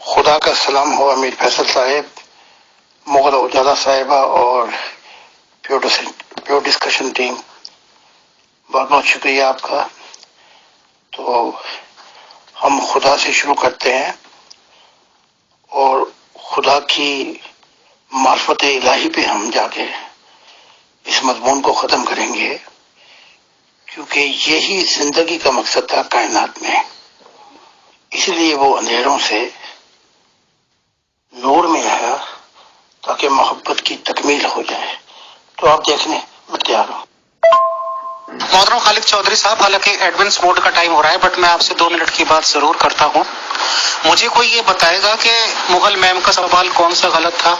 خدا کا سلام ہو امیر فیصل صاحب، مغل اجالا صاحبہ اور پیور ڈسکشن ٹیم، بہت بہت شکریہ آپ کا۔ تو ہم خدا سے شروع کرتے ہیں اور خدا کی معرفت الہی پہ ہم جا کے اس مضمون کو ختم کریں گے، کیونکہ یہی زندگی کا مقصد تھا کائنات میں۔ اس لیے وہ اندھیروں سے نور میں آیا تاکہ محبت کی تکمیل ہو جائے۔ تو آپ دیکھ لیں، میں تیار ہوں۔ محترم خالد چودھری صاحب، حالانکہ ایڈوانس موڈ کا ٹائم ہو رہا ہے بٹ میں آپ سے 2 منٹ کی بات ضرور کرتا ہوں۔ مجھے کوئی یہ بتائے گا کہ مغل میم کا سوال کون سا غلط تھا؟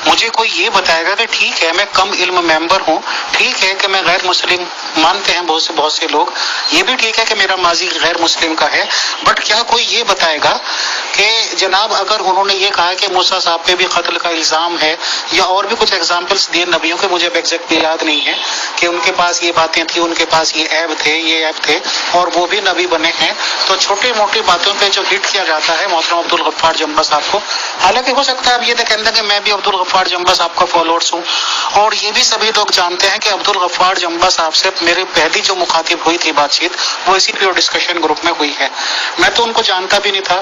مجھے کوئی یہ بتائے گا کہ ٹھیک ہے میں کم علم ممبر ہوں، ٹھیک ہے کہ میں غیر مسلم مانتے ہیں بہت سے لوگ، یہ بھی ٹھیک ہے کہ میرا ماضی غیر مسلم کا ہے، بٹ کیا کوئی یہ بتائے گا کہ جناب اگر انہوں نے یہ کہا کہ موسیٰ صاحب پہ بھی قتل کا الزام ہے، یا اور بھی کچھ ایگزامپلس دیے نبیوں کے، مجھے اب ایگزیکٹلی یاد نہیں ہے، کہ ان کے پاس یہ باتیں تھیں، ان کے پاس یہ عیب تھے اور وہ بھی نبی بنے ہیں، تو چھوٹی موٹی باتوں پہ جو ہٹ کیا جاتا ہے محترم عبدالغفار جمبا صاحب کو، حالانکہ ہو سکتا ہے اب یہ کہنے لگے میں بھی عبدالغفار جمبا صاحب کا فالوورس ہوں، اور یہ بھی سبھی لوگ جانتے ہیں کہ عبدالغفار جمبا صاحب سے میری پہلی جو مخاطب ہوئی تھی بات چیت وہ اسی پیور ڈسکشن گروپ میں ہوئی ہے۔ میں تو ان کو جانتا بھی نہیں تھا،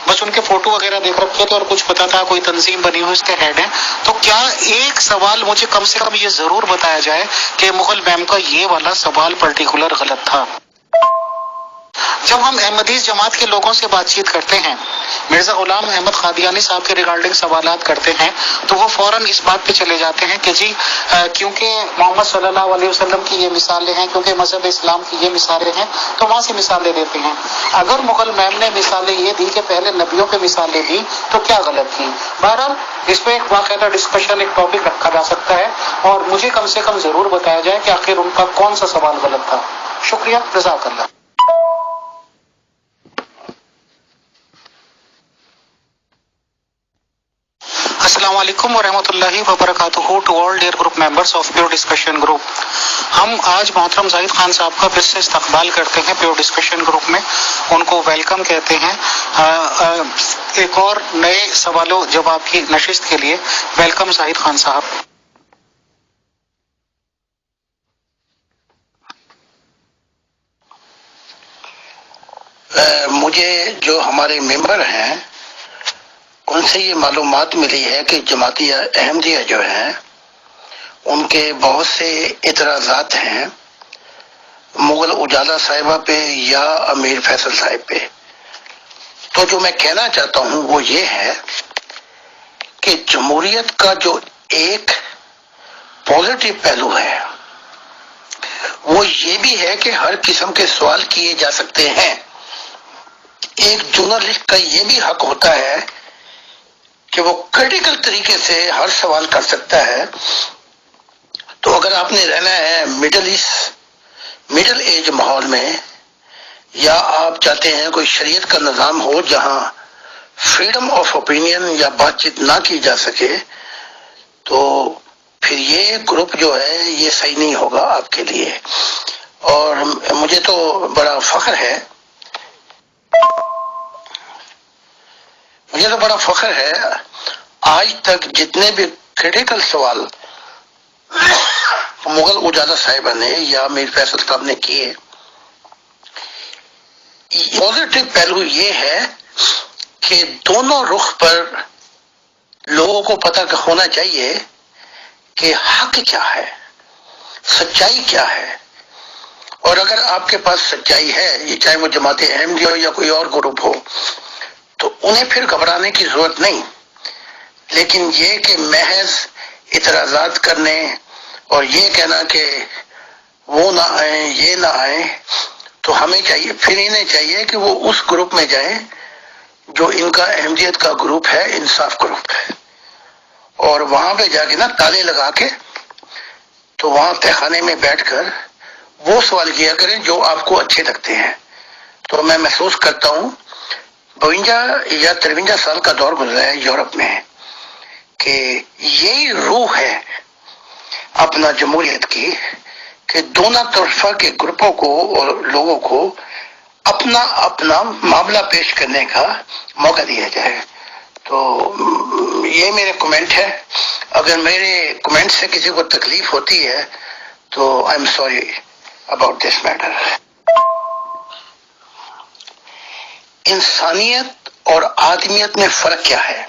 بس ان کے فوٹو وغیرہ دیکھ رکھے تھے اور کچھ پتا تھا کوئی تنظیم بنی ہوئی اس کے ہیڈ ہیں۔ تو کیا ایک سوال مجھے کم سے کم یہ ضرور بتایا جائے کہ مغل میم کا یہ والا سوال پرٹیکولر غلط تھا؟ جب ہم احمدیز جماعت کے لوگوں سے بات چیت کرتے ہیں، مرزا غلام احمد قادیانی صاحب کے ریگارڈنگ سوالات کرتے ہیں، تو وہ فوراً اس بات پہ چلے جاتے ہیں کہ جی کیونکہ محمد صلی اللہ علیہ وسلم کی یہ مثالیں ہیں، کیونکہ مذہب اسلام کی یہ مثالیں ہیں، تو وہاں سے مثالیں دیتے ہیں۔ اگر مغل میم نے مثالیں یہ دی کہ پہلے نبیوں پہ مثالیں دی تو کیا غلط تھی؟ بہرحال اس پہ ایک باقاعدہ ڈسکشن، ایک ٹاپک رکھا جا سکتا ہے، اور مجھے کم سے کم ضرور بتایا جائے کہ آخر ان کا کون سا سوال غلط تھا۔ شکریہ، جزاک اللہ۔ السلام علیکم ورحمۃ اللہ وبرکاتہ to all dear group members of pure discussion group. ہم آج محترم زاہد خان صاحب کا پھر سے استقبال کرتے ہیں پیور ڈسکشن گروپ میں، ان کو ویلکم کہتے ہیں ایک اور نئے سوالوں جواب کی نشست کے لیے۔ ویلکم زاہد خان صاحب۔ مجھے جو ہمارے ممبر ہیں ان سے یہ معلومات ملی ہے کہ جماعتیہ احمدیہ جو ہیں ان کے بہت سے اعتراضات ہیں مغل اجالا صاحبہ پہ یا امیر فیصل صاحب پہ۔ تو جو میں کہنا چاہتا ہوں وہ یہ ہے کہ جمہوریت کا جو ایک پازیٹیو پہلو ہے وہ یہ بھی ہے کہ ہر قسم کے سوال کیے جا سکتے ہیں۔ ایک جرنلسٹ کا یہ بھی حق ہوتا ہے کہ وہ کریٹیکل طریقے سے ہر سوال کر سکتا ہے۔ تو اگر آپ نے رہنا ہے مڈل ایج ماحول میں، یا آپ چاہتے ہیں کوئی شریعت کا نظام ہو جہاں فریڈم آف اوپینین یا بات چیت نہ کی جا سکے، تو پھر یہ گروپ جو ہے یہ صحیح نہیں ہوگا آپ کے لیے۔ اور مجھے تو بڑا فخر ہے آج تک جتنے بھی کریٹیکل سوال مغل اجالا صاحبہ نے یا میر فیصل صاحب نے کیے، پازیٹیو پہلو یہ ہے کہ دونوں رخ پر لوگوں کو پتہ ہونا چاہیے کہ حق کیا ہے، سچائی کیا ہے۔ اور اگر آپ کے پاس سچائی ہے، یہ چاہے وہ جماعت احمدیہ ہو یا کوئی اور گروپ ہو، تو انہیں پھر گھبرانے کی ضرورت نہیں۔ لیکن یہ کہ محض اعتراضات کرنے اور یہ کہنا کہ وہ نہ آئیں یہ نہ آئیں، تو ہمیں چاہیے، پھر انہیں چاہیے کہ وہ اس گروپ میں جائیں جو ان کا احمدیت کا گروپ ہے، انصاف گروپ ہے، اور وہاں پہ جا کے نا تالے لگا کے تو وہاں تہخانے میں بیٹھ کر وہ سوال کیا کریں جو آپ کو اچھے لگتے ہیں۔ تو میں محسوس کرتا ہوں 52 یا 53 سال کا دور گزرا ہے یورپ میں، کہ یہی روح ہے اپنا جمہوریت کی، کہ دونوں طرفہ کے گروپوں کو اور لوگوں کو اپنا اپنا معاملہ پیش کرنے کا موقع دیا جائے. تو یہ میرے کمنٹ ہے. اگر میرے کمنٹ سے کسی کو تکلیف ہوتی ہے تو I am sorry about this matter. انسانیت اور آدمیت میں فرق کیا ہے؟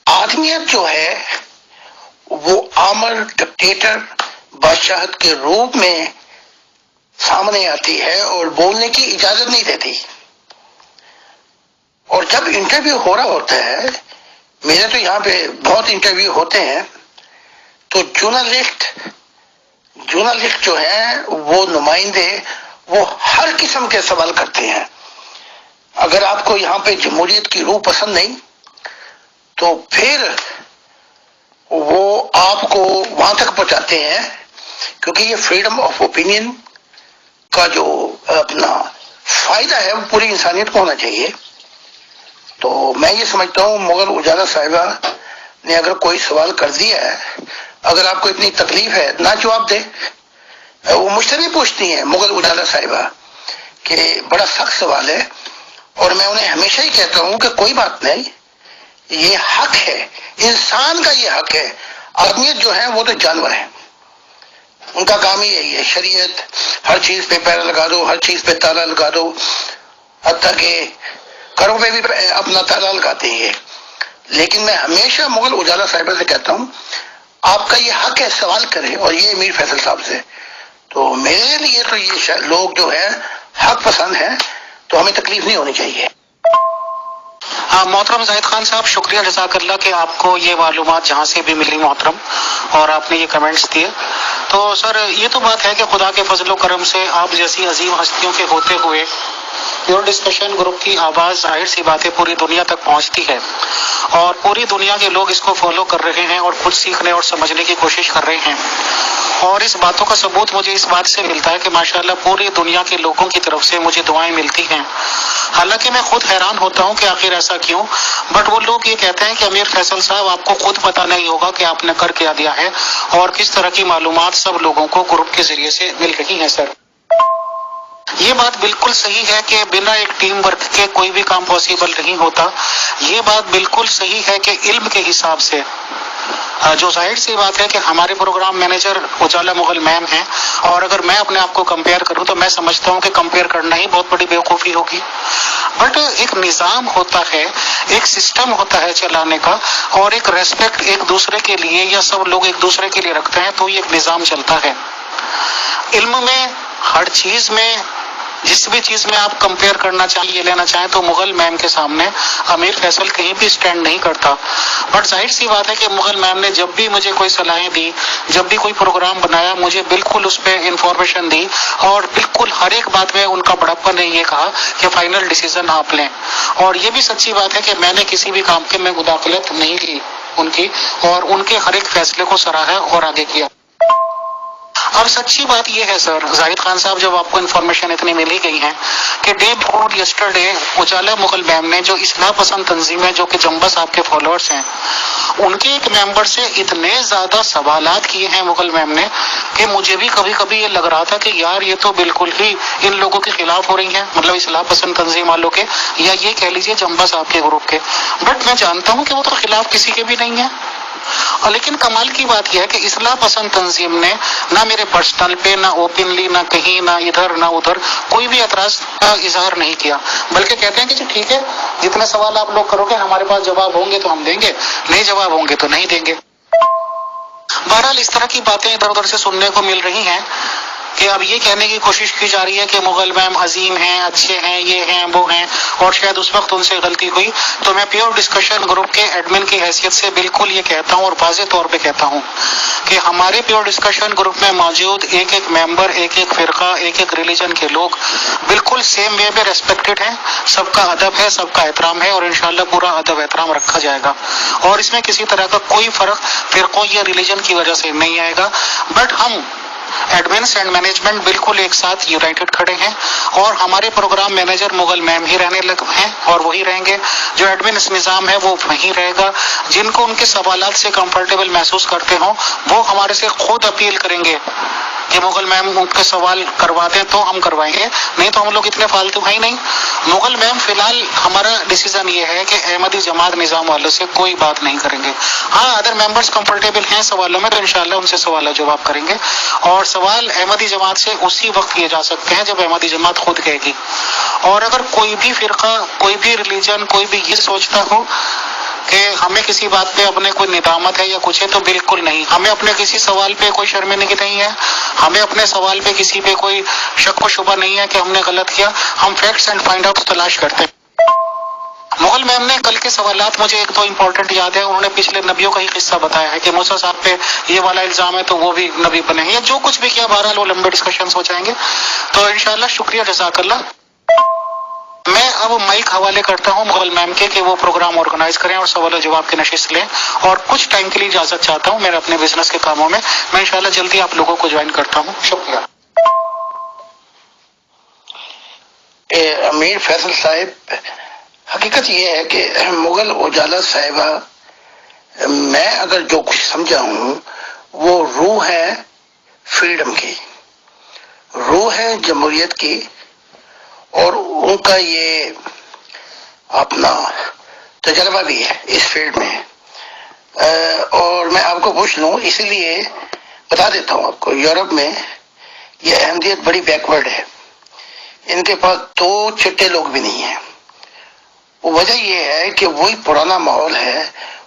آدمیت جو ہے وہ آمر ڈکٹیٹر بادشاہت کے روپ میں سامنے آتی ہے اور بولنے کی اجازت نہیں دیتی. اور جب انٹرویو ہو رہا ہوتا ہے، میرے تو یہاں پہ بہت انٹرویو ہوتے ہیں، تو جرنلسٹ جو ہیں وہ نمائندے وہ ہر قسم کے سوال کرتے ہیں. اگر آپ کو یہاں پہ جمہوریت کی روح پسند نہیں تو پھر وہ آپ کو وہاں تک پہنچاتے ہیں، کیونکہ یہ فریڈم آف اوپینین کا جو اپنا فائدہ ہے وہ پوری انسانیت کو ہونا چاہیے. تو میں یہ سمجھتا ہوں مغل اجالا صاحبہ نے اگر کوئی سوال کر دیا ہے، اگر آپ کو اتنی تکلیف ہے نہ جواب دے. وہ مجھ سے نہیں پوچھتی ہیں مغل اجالا صاحبہ کہ بڑا سخت سوال ہے، اور میں انہیں ہمیشہ ہی کہتا ہوں کہ کوئی بات نہیں، یہ حق ہے، انسان کا یہ حق ہے. آدمیت جو ہے وہ تو جانور ہیں، ان کا کام ہی یہی ہے. شریعت ہر چیز پہ پیرا لگا دو، ہر چیز پہ تالا لگا دو، حتیٰ کہ کروں پہ بھی اپنا تالا لگاتے ہیں. لیکن میں ہمیشہ مغل اجالا صاحبہ سے کہتا ہوں آپ کا یہ حق ہے سوال کریں، اور یہ امیر فیصل صاحب سے. تو میرے لیے تو یہ لوگ جو ہیں حق پسند ہیں، تو ہمیں تکلیف نہیں ہونی چاہیے. محترم زاہد خان صاحب، شکریہ جزاک اللہ کہ آپ کو یہ معلومات جہاں سے بھی ملی محترم، اور آپ نے یہ کمنٹس دیے. تو سر یہ تو بات ہے کہ خدا کے فضل و کرم سے آپ جیسی عظیم ہستیوں کے ہوتے ہوئے پیور ڈسکشن گروپ کی آواز ظاہر سی باتیں پوری دنیا تک پہنچتی ہے، اور پوری دنیا کے لوگ اس کو فالو کر رہے ہیں اور خود سیکھنے اور سمجھنے کی کوشش کر رہے ہیں. اور اس باتوں کا ثبوت مجھے اس بات سے ملتا ہے کہ ماشاءاللہ پوری دنیا کے لوگوں کی طرف سے مجھے دعائیں ملتی ہیں. حالانکہ میں خود حیران ہوتا ہوں کہ آخر ایسا کیوں، بٹ وہ لوگ یہ کہتے ہیں کہ امیر فیصل صاحب آپ کو خود پتہ نہیں ہوگا کہ آپ نے کر کیا دیا ہے اور کس طرح کی معلومات سب لوگوں کو گروپ کے ذریعے سے مل رہی ہیں. سر یہ بات بالکل صحیح ہے کہ بنا ایک ٹیم ورک کے کوئی بھی کام پاسبل نہیں ہوتا. یہ بات بالکل صحیح ہے کہ علم کے حساب سے جو ظاہر سی بات ہے کہ ہمارے پروگرام مینیجر اجالا مغل میم ہیں، اور اگر میں اپنے آپ کو کمپیئر کروں تو میں سمجھتا ہوں کہ کمپیئر کرنا ہی بہت بڑی بیوقوفی ہوگی. بٹ ایک نظام ہوتا ہے، ایک سسٹم ہوتا ہے چلانے کا، اور ایک ریسپیکٹ ایک دوسرے کے لیے یا سب لوگ ایک دوسرے کے لیے رکھتے ہیں، تو یہ ایک نظام چلتا ہے. علم میں ہر چیز میں جس بھی چیز میں آپ کمپیئر کرنا چاہیں یہ لینا چاہیں تو مغل میم کے سامنے امیر فیصل کہیں بھی سٹینڈ نہیں کرتا. بٹ ظاہر سی بات ہے کہ مغل میم نے جب بھی مجھے کوئی صلاحیں دی، جب بھی کوئی پروگرام بنایا، مجھے بالکل اس پہ انفارمیشن دی، اور بالکل ہر ایک بات میں ان کا بڑپن نے یہ کہا کہ فائنل ڈیسیزن آپ لیں. اور یہ بھی سچی بات ہے کہ میں نے کسی بھی کام کے میں مداخلت نہیں لی ان کی، اور ان کے ہر ایک فیصلے کو سراہا اور آگے کیا. اب سچی بات یہ ہے سر زاہد خان صاحب، جب آپ کو انفارمیشن اتنی ملی گئی ہے کہ ڈے بفور یسٹرڈے اجالا مغل میم نے جو اصلاح پسند تنظیم ہے جو کہ جمبا صاحب کے فالوورز ہیں، ان کے ایک ممبر سے اتنے زیادہ سوالات کیے ہیں مغل میم نے کہ مجھے بھی کبھی کبھی یہ لگ رہا تھا کہ یار یہ تو بالکل ہی ان لوگوں کے خلاف ہو رہی ہیں، مطلب اصلاح پسند تنظیم والوں کے، یا یہ کہہ لیجیے جمبا صاحب کے گروپ کے. بٹ میں جانتا ہوں کہ وہ تو خلاف کسی کے بھی نہیں ہیں. لیکن کمال کی بات یہ ہے کہ اصلاح پسند تنظیم نے نہ میرے پرسنل پہ، نہ اوپنلی، نہ کہیں، نہ ادھر نہ ادھر کوئی بھی اعتراض کا اظہار نہیں کیا، بلکہ کہتے ہیں کہ جی ٹھیک ہے، جتنے سوال آپ لوگ کرو گے ہمارے پاس جواب ہوں گے تو ہم دیں گے، نہیں جواب ہوں گے تو نہیں دیں گے. بہرحال اس طرح کی باتیں ادھر ادھر سے سننے کو مل رہی ہیں کہ اب یہ کہنے کی کوشش کی جا رہی ہے کہ مغل میم عظیم ہیں، اچھے ہیں، یہ ہیں وہ ہیں، اور شاید اس وقت ان سے غلطی ہوئی. تو میں پیور ڈسکشن گروپ کے ایڈمن کی حیثیت سے بالکل یہ کہتا ہوں اور واضح طور پہ کہتا ہوں کہ ہمارے پیور ڈسکشن گروپ میں موجود ایک ایک ممبر، ایک ایک فرقہ، ایک ایک ریلیجن کے لوگ بالکل سیم وے میں ریسپیکٹڈ ہیں. سب کا ادب ہے، سب کا احترام ہے، اور انشاءاللہ پورا ادب احترام رکھا جائے گا، اور اس میں کسی طرح کا کوئی فرق فرقوں یا ریلیجن کی وجہ سے نہیں آئے گا. بٹ ہم ایڈمنس اینڈ مینجمنٹ بالکل ایک ساتھ یونائٹڈ کھڑے ہیں، اور ہمارے پروگرام مینیجر مغل میم ہی رہنے لگ ہیں اور وہی رہیں گے. جو ایڈمنس نظام ہے وہ وہی رہے گا. جن کو ان کے سوالات سے کمفرٹیبل محسوس کرتے ہوں وہ ہمارے سے خود اپیل کریں گے کہ مغل میم ان کے سوال کروا دیں تو ہم کروائیں گے، نہیں تو ہم لوگ اتنے فالتو ہیں ہی نہیں۔ مغل میم فی الحال ہمارا ڈیسیزن یہ ہے کہ احمدی جماعت نظام والوں سے کوئی بات نہیں کریں گے۔ ہاں ادر ممبرس کمفرٹیبل ہیں سوالوں میں تو انشاءاللہ ان سے سوال و جواب کریں گے، اور سوال احمدی جماعت سے اسی وقت کیے جا سکتے ہیں جب احمدی جماعت خود کہے گی۔ اور اگر کوئی بھی فرقہ، کوئی بھی ریلیجن، کوئی بھی یہ سوچتا ہو کہ ہمیں کسی بات پہ اپنے کوئی ندامت ہے یا کچھ ہے، تو بالکل نہیں۔ ہمیں اپنے کسی سوال پہ کوئی شرمندگی نہیں ہے، ہمیں اپنے سوال پہ کسی پہ کوئی شک و شبہ نہیں ہے کہ ہم نے غلط کیا۔ ہم فیکٹس اینڈ فائنڈ آؤٹ تلاش کرتے ہیں۔ مغل میم نے کل کے سوالات مجھے ایک دو امپورٹنٹ یاد ہے، انہوں نے پچھلے نبیوں کا ہی قصہ بتایا ہے کہ موسیٰ صاحب پہ یہ والا الزام ہے تو وہ بھی نبی بنے ہیں، یا جو کچھ بھی کیا، بہرحال وہ لمبے ڈسکشنز ہو جائیں گے۔ تو انشاءاللہ شکریہ، جزاک اللہ۔ میں اب مائک حوالے کرتا ہوں مغل میم کے کہ وہ پروگرام آرگنائز کریں اور سوال و جواب کی نشست لیں، اور کچھ ٹائم کے لیے اجازت چاہتا ہوں میرے اپنے بزنس کے کاموں میں انشاءاللہ جلدی آپ لوگوں کو جوائن کرتا ہوں۔ شکریہ۔ امیر فیصل صاحب، حقیقت یہ ہے کہ مغل اجالا صاحبہ، میں اگر جو کچھ سمجھا ہوں وہ روح ہے فریڈم کی، روح ہے جمہوریت کی، اور ان کا یہ اپنا تجربہ بھی ہے اس فیلڈ میں۔ اور میں آپ کو پوچھ لوں، اسی لیے بتا دیتا ہوں آپ کو، یورپ میں یہ احمدیت بڑی بیکورڈ ہے، ان کے پاس دو چٹے لوگ بھی نہیں ہیں۔ وجہ یہ ہے کہ وہی پرانا ماحول ہے،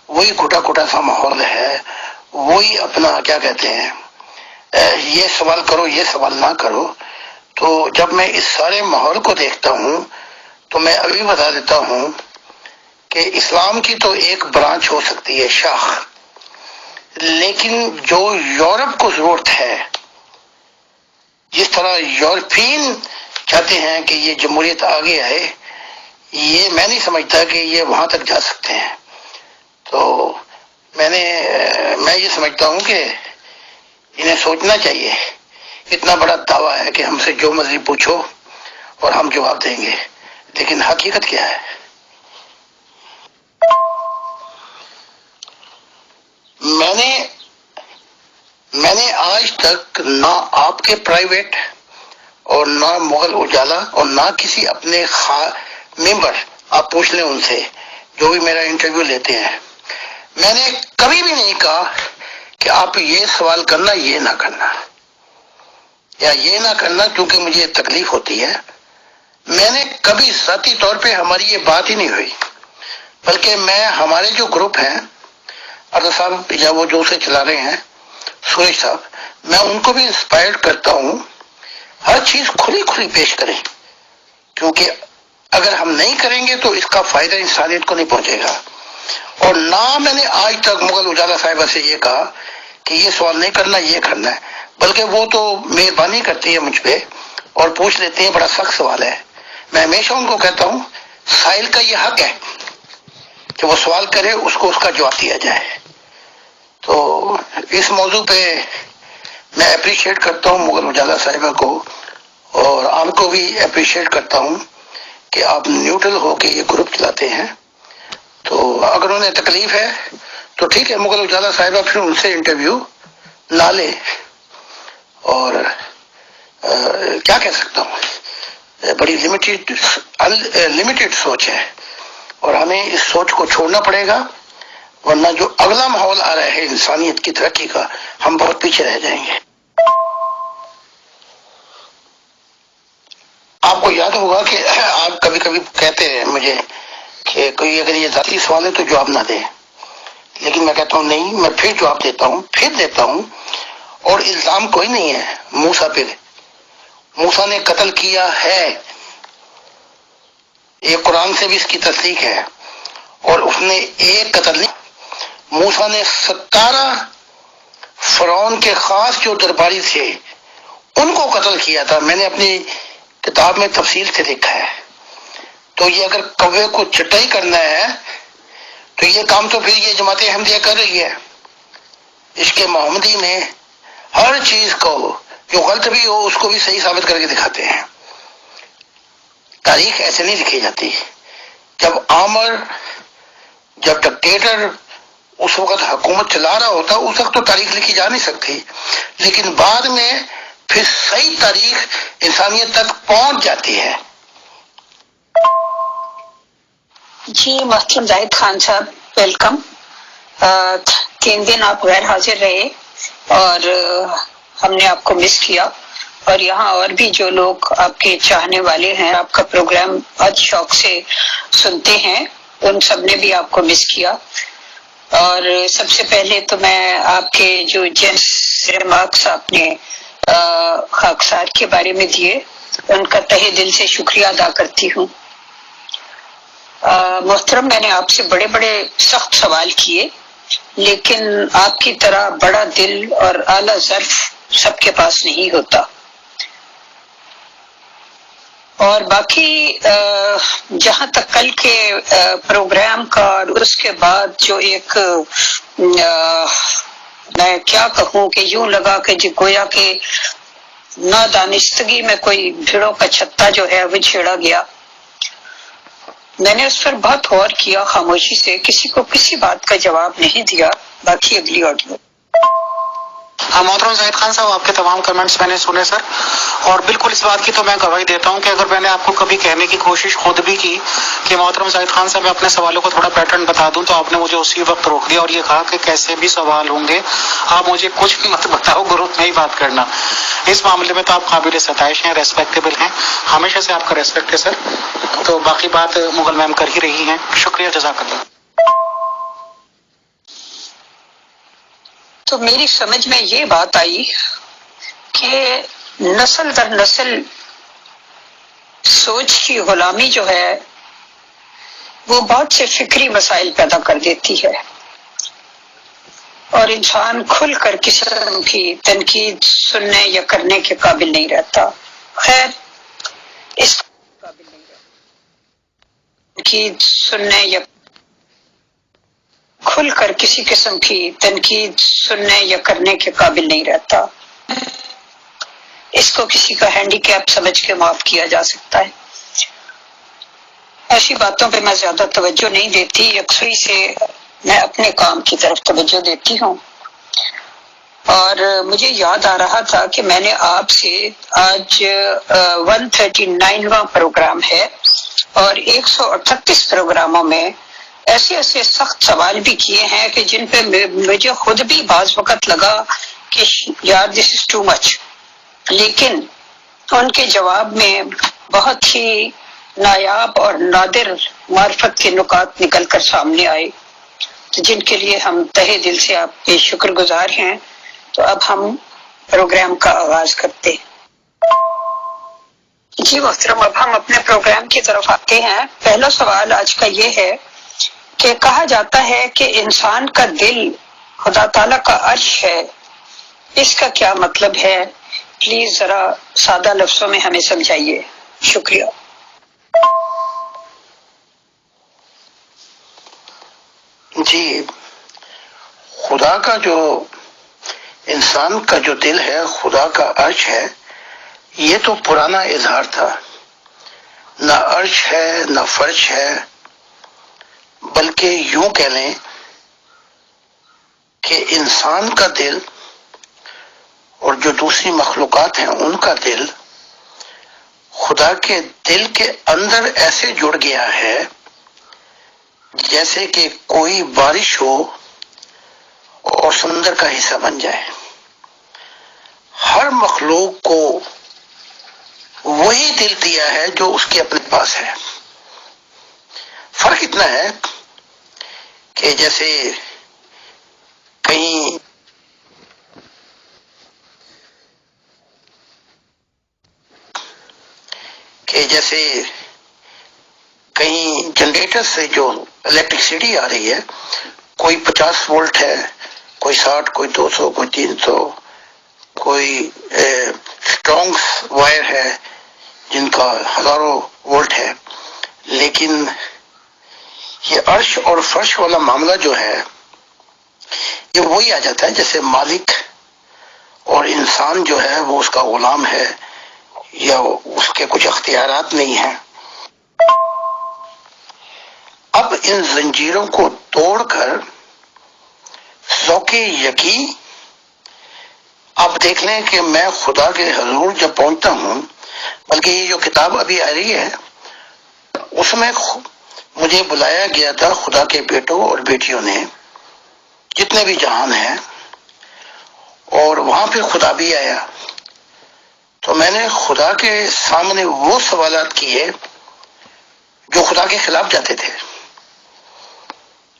وہی گھٹا گھٹا سا ماحول ہے، وہی اپنا کیا کہتے ہیں، یہ سوال کرو یہ سوال نہ کرو۔ تو جب میں اس سارے ماحول کو دیکھتا ہوں تو میں ابھی بتا دیتا ہوں کہ اسلام کی تو ایک برانچ ہو سکتی ہے، شاخ، لیکن جو یورپ کو ضرورت ہے، جس طرح یورپین چاہتے ہیں کہ یہ جمہوریت آگے آئے، یہ میں نہیں سمجھتا کہ یہ وہاں تک جا سکتے ہیں۔ تو میں یہ سمجھتا ہوں کہ انہیں سوچنا چاہیے، اتنا بڑا دعویٰ ہے کہ ہم سے جو مرضی پوچھو اور ہم جواب دیں گے، لیکن حقیقت کیا ہے؟ میں نے آج تک نہ آپ کے پرائیویٹ اور نہ مغل اجالا اور نہ کسی اپنے ممبر، آپ پوچھ لیں ان سے جو بھی میرا انٹرویو لیتے ہیں، میں نے کبھی بھی نہیں کہا کہ آپ یہ سوال کرنا یہ نہ کرنا، یا یہ نہ کرنا کیونکہ مجھے تکلیف ہوتی ہے۔ میں نے کبھی ذاتی طور پہ ہماری یہ بات ہی نہیں ہوئی، بلکہ میں ہمارے جو گروپ ہیں، ارد صاحب یا وہ جو سے چلا رہے ہیں، سورج صاحب، میں ان کو بھی انسپائرڈ کرتا ہوں ہر چیز کھلی کھلی پیش کریں، کیونکہ اگر ہم نہیں کریں گے تو اس کا فائدہ انسانیت کو نہیں پہنچے گا۔ اور نہ میں نے آج تک مغل اجالا صاحبہ سے یہ کہا کہ یہ سوال نہیں کرنا یہ کرنا ہے، بلکہ وہ تو مہربانی کرتی ہے مجھ پہ اور پوچھ لیتے ہیں بڑا سخت سوال ہے۔ میں ہمیشہ ان کو کہتا ہوں سائل کا یہ حق ہے کہ وہ سوال کرے، اس کو اس کا جواب دیا جائے۔ تو اس موضوع پہ میں اپریشیٹ کرتا ہوں مغل اجالا صاحبہ کو، اور آپ کو بھی اپریشیٹ کرتا ہوں کہ آپ نیوٹرل ہو کے یہ گروپ چلاتے ہیں۔ تو اگر انہیں تکلیف ہے تو ٹھیک ہے، مغل اجالا صاحبہ پھر ان سے انٹرویو نہ لے، اور کیا کہہ سکتا ہوں، بڑی لمیٹڈ سوچ ہے، اور ہمیں اس سوچ کو چھوڑنا پڑے گا، ورنہ جو اگلا ماحول آ رہا ہے انسانیت کی ترقی کا، ہم بہت پیچھے رہ جائیں گے۔ آپ کو یاد ہوگا کہ آپ کبھی کبھی کہتے ہیں مجھے کہ کوئی اگر یہ ذاتی سوال ہے تو جواب نہ دے، لیکن میں کہتا ہوں نہیں، میں پھر جواب دیتا ہوں، اور الزام کوئی نہیں ہے موسیٰ پہ۔ موسیٰ نے قتل کیا ہے، یہ قرآن سے بھی اس کی تصدیق ہے، اور اس نے ایک قتل نہیں، موسیٰ نے 17 فرعون کے خاص جو درباری تھے ان کو قتل کیا تھا۔ میں نے اپنی کتاب میں تفصیل سے لکھا ہے۔ تو یہ اگر کوے کو چٹائی کرنا ہے تو یہ کام تو پھر یہ جماعت احمدیہ کر رہی ہے۔ عشق محمدی میں ہر چیز کو جو غلط بھی ہو اس کو بھی صحیح ثابت کر کے دکھاتے ہیں۔ تاریخ ایسے نہیں لکھی جاتی۔ جب آمر، جب ڈکٹیٹر اس وقت حکومت چلا رہا ہوتا، اس وقت تو تاریخ لکھی جا نہیں سکتی، لیکن بعد میں پھر صحیح تاریخ انسانیت تک پہنچ جاتی ہے۔ جی محترم زاہد خان صاحب، ویلکم۔ 3 دن آپ غیر حاضر رہے اور ہم نے آپ کو مس کیا، اور یہاں اور بھی جو لوگ آپ کے چاہنے والے ہیں، آپ کا پروگرام بہت شوق سے سنتے ہیں، ان سب نے بھی آپ کو مس کیا۔ اور سب سے پہلے تو میں آپ کے جو جینس ریمارکس آپ نے خاکسار کے بارے میں دیے، ان کا تہہ دل سے شکریہ ادا کرتی ہوں۔ محترم، میں نے آپ سے بڑے بڑے سخت سوال کیے، لیکن آپ کی طرح بڑا دل اور اعلیٰ ظرف سب کے پاس نہیں ہوتا۔ اور باقی جہاں تک کل کے پروگرام کا اور اس کے بعد جو ایک میں کیا کہوں کہ یوں لگا کہ جی گویا کہ نادانستگی میں کوئی بھیڑوں کا چھتا جو ہے وہ چھیڑا گیا، میں نے اس پر بہت غور کیا خاموشی سے، کسی کو کسی بات کا جواب نہیں دیا۔ باقی اگلی آڈیو۔ محترم زاہد خان صاحب، آپ کے تمام کمنٹس میں نے سنے سر، اور بالکل اس بات کی تو میں گواہی دیتا ہوں کہ اگر میں نے آپ کو کبھی کہنے کی کوشش خود بھی کی کہ محترم زاہد خان صاحب میں اپنے سوالوں کو تھوڑا پیٹرن بتا دوں، تو آپ نے مجھے اسی وقت روک دیا اور یہ کہا کہ کیسے بھی سوال ہوں گے آپ مجھے کچھ بھی مت بتاؤ، گروپ میں ہی بات کرنا۔ اس معاملے میں تو آپ قابل ستائش ہیں، ریسپیکٹیبل ہیں، ہمیشہ سے آپ کا ریسپیکٹ ہے سر۔ تو باقی بات مغل میم کر ہی رہی ہیں، شکریہ، جزاک اللہ۔ تو میری سمجھ میں یہ بات آئی کہ نسل در نسل سوچ کی غلامی جو ہے وہ بہت سے فکری مسائل پیدا کر دیتی ہے، اور انسان کھل کر کسی قسم کی تنقید سننے یا کرنے کے قابل نہیں رہتا۔ خیر، اس قابل نہیں رہتا تنقید سننے یا کھل کر کسی قسم کی تنقید سننے یا کرنے کے قابل نہیں رہتا۔ اس کو کسی کا ہینڈی کیپ سمجھ کے معاف کیا جا سکتا ہے۔ ایسی باتوں پہ میں زیادہ توجہ نہیں دیتی، یکسوئی سے میں اپنے کام کی طرف توجہ دیتی ہوں۔ اور مجھے یاد آ رہا تھا کہ میں نے آپ سے آج 139واں پروگرام ہے، اور 138 پروگراموں میں ایسے ایسے سخت سوال بھی کیے ہیں کہ جن پہ مجھے خود بھی بعض وقت لگا کہ یار دس از ٹو مچ، لیکن ان کے جواب میں بہت ہی نایاب اور نادر معرفت کے نکات نکل کر سامنے آئے، تو جن کے لیے ہم تہہ دل سے آپ کے شکر گزار ہیں۔ تو اب ہم پروگرام کا آغاز کرتے ہیں۔ جی محترم، اب ہم اپنے پروگرام کی طرف آتے ہیں۔ پہلا سوال آج کا یہ ہے کہ کہا جاتا ہے کہ انسان کا دل خدا تعالیٰ کا عرش ہے، اس کا کیا مطلب ہے؟ پلیز ذرا سادہ لفظوں میں ہمیں سمجھائیے، شکریہ۔ جی، خدا کا جو انسان کا جو دل ہے، خدا کا عرش ہے، یہ تو پرانا اظہار تھا۔ نہ عرش ہے نہ فرش ہے، بلکہ یوں کہہ لیں کہ انسان کا دل اور جو دوسری مخلوقات ہیں ان کا دل خدا کے دل کے اندر ایسے جڑ گیا ہے جیسے کہ کوئی بارش ہو اور سمندر کا حصہ بن جائے۔ ہر مخلوق کو وہی دل دیا ہے جو اس کے اپنے پاس ہے۔ فرق اتنا ہے کہ جیسے کہیں جنریٹر سے جو الیکٹرسٹی آ رہی ہے، کوئی 50 وولٹ ہے، کوئی 60، کوئی 200، کوئی 300، کوئی اسٹرانگ وائر ہے جن کا ہزاروں وولٹ ہے، لیکن یہ عرش اور فرش والا معاملہ جو ہے یہ وہی آ جاتا ہے جیسے مالک اور انسان جو ہے وہ اس کا غلام ہے یا اس کے کچھ اختیارات نہیں ہیں۔ اب ان زنجیروں کو توڑ کر ذوق یقین آپ دیکھ لیں کہ میں خدا کے حضور جب پہنچتا ہوں، بلکہ یہ جو کتاب ابھی آ رہی ہے اس میں مجھے بلایا گیا تھا خدا کے بیٹوں اور بیٹیوں نے، جتنے بھی جہان ہیں، اور وہاں پہ خدا بھی آیا. تو میں نے خدا کے سامنے وہ سوالات کیے جو خدا کے خلاف جاتے تھے،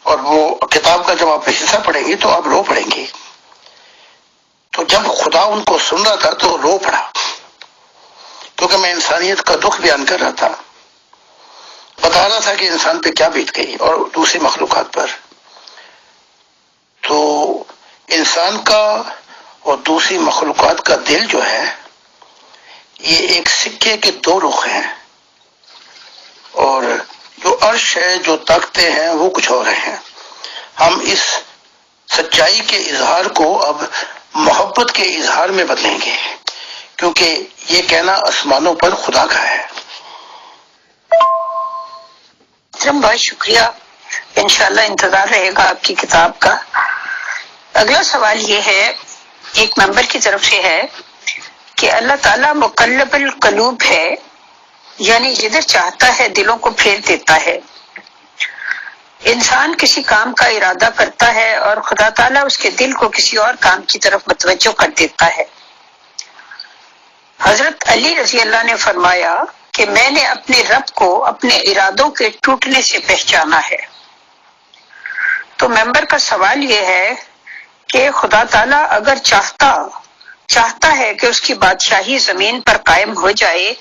اور وہ کتاب کا جب آپ حصہ پڑھیں گے تو آپ رو پڑیں گے. تو جب خدا ان کو سن رہا تھا تو رو پڑا، کیونکہ میں انسانیت کا دکھ بیان کر رہا تھا، بتا رہا تھا کہ انسان پہ کیا بیت گئی اور دوسری مخلوقات پر. تو انسان کا اور دوسری مخلوقات کا دل جو ہے یہ ایک سکے کے دو رخ ہیں، اور جو عرش ہے، جو تختے ہیں، وہ کچھ اور ہیں. ہم اس سچائی کے اظہار کو اب محبت کے اظہار میں بدلیں گے، کیونکہ یہ کہنا آسمانوں پر خدا کا ہے. بہت شکریہ، انشاءاللہ انتظار رہے گا آپ کی کتاب کا. اگلا سوال یہ ہے، ایک ممبر کی طرف سے ہے کہ اللہ تعالیٰ مقلب القلوب ہے، یعنی جدھر چاہتا ہے دلوں کو پھیر دیتا ہے. انسان کسی کام کا ارادہ کرتا ہے اور خدا تعالیٰ اس کے دل کو کسی اور کام کی طرف متوجہ کر دیتا ہے. حضرت علی رضی اللہ نے فرمایا کہ میں نے اپنے رب کو اپنے ارادوں کے ٹوٹنے سے پہچانا ہے. تو ممبر کا سوال یہ ہے کہ خدا تعالیٰ اگر چاہتا ہے کہ اس کی بادشاہی زمین پر قائم ہو جائے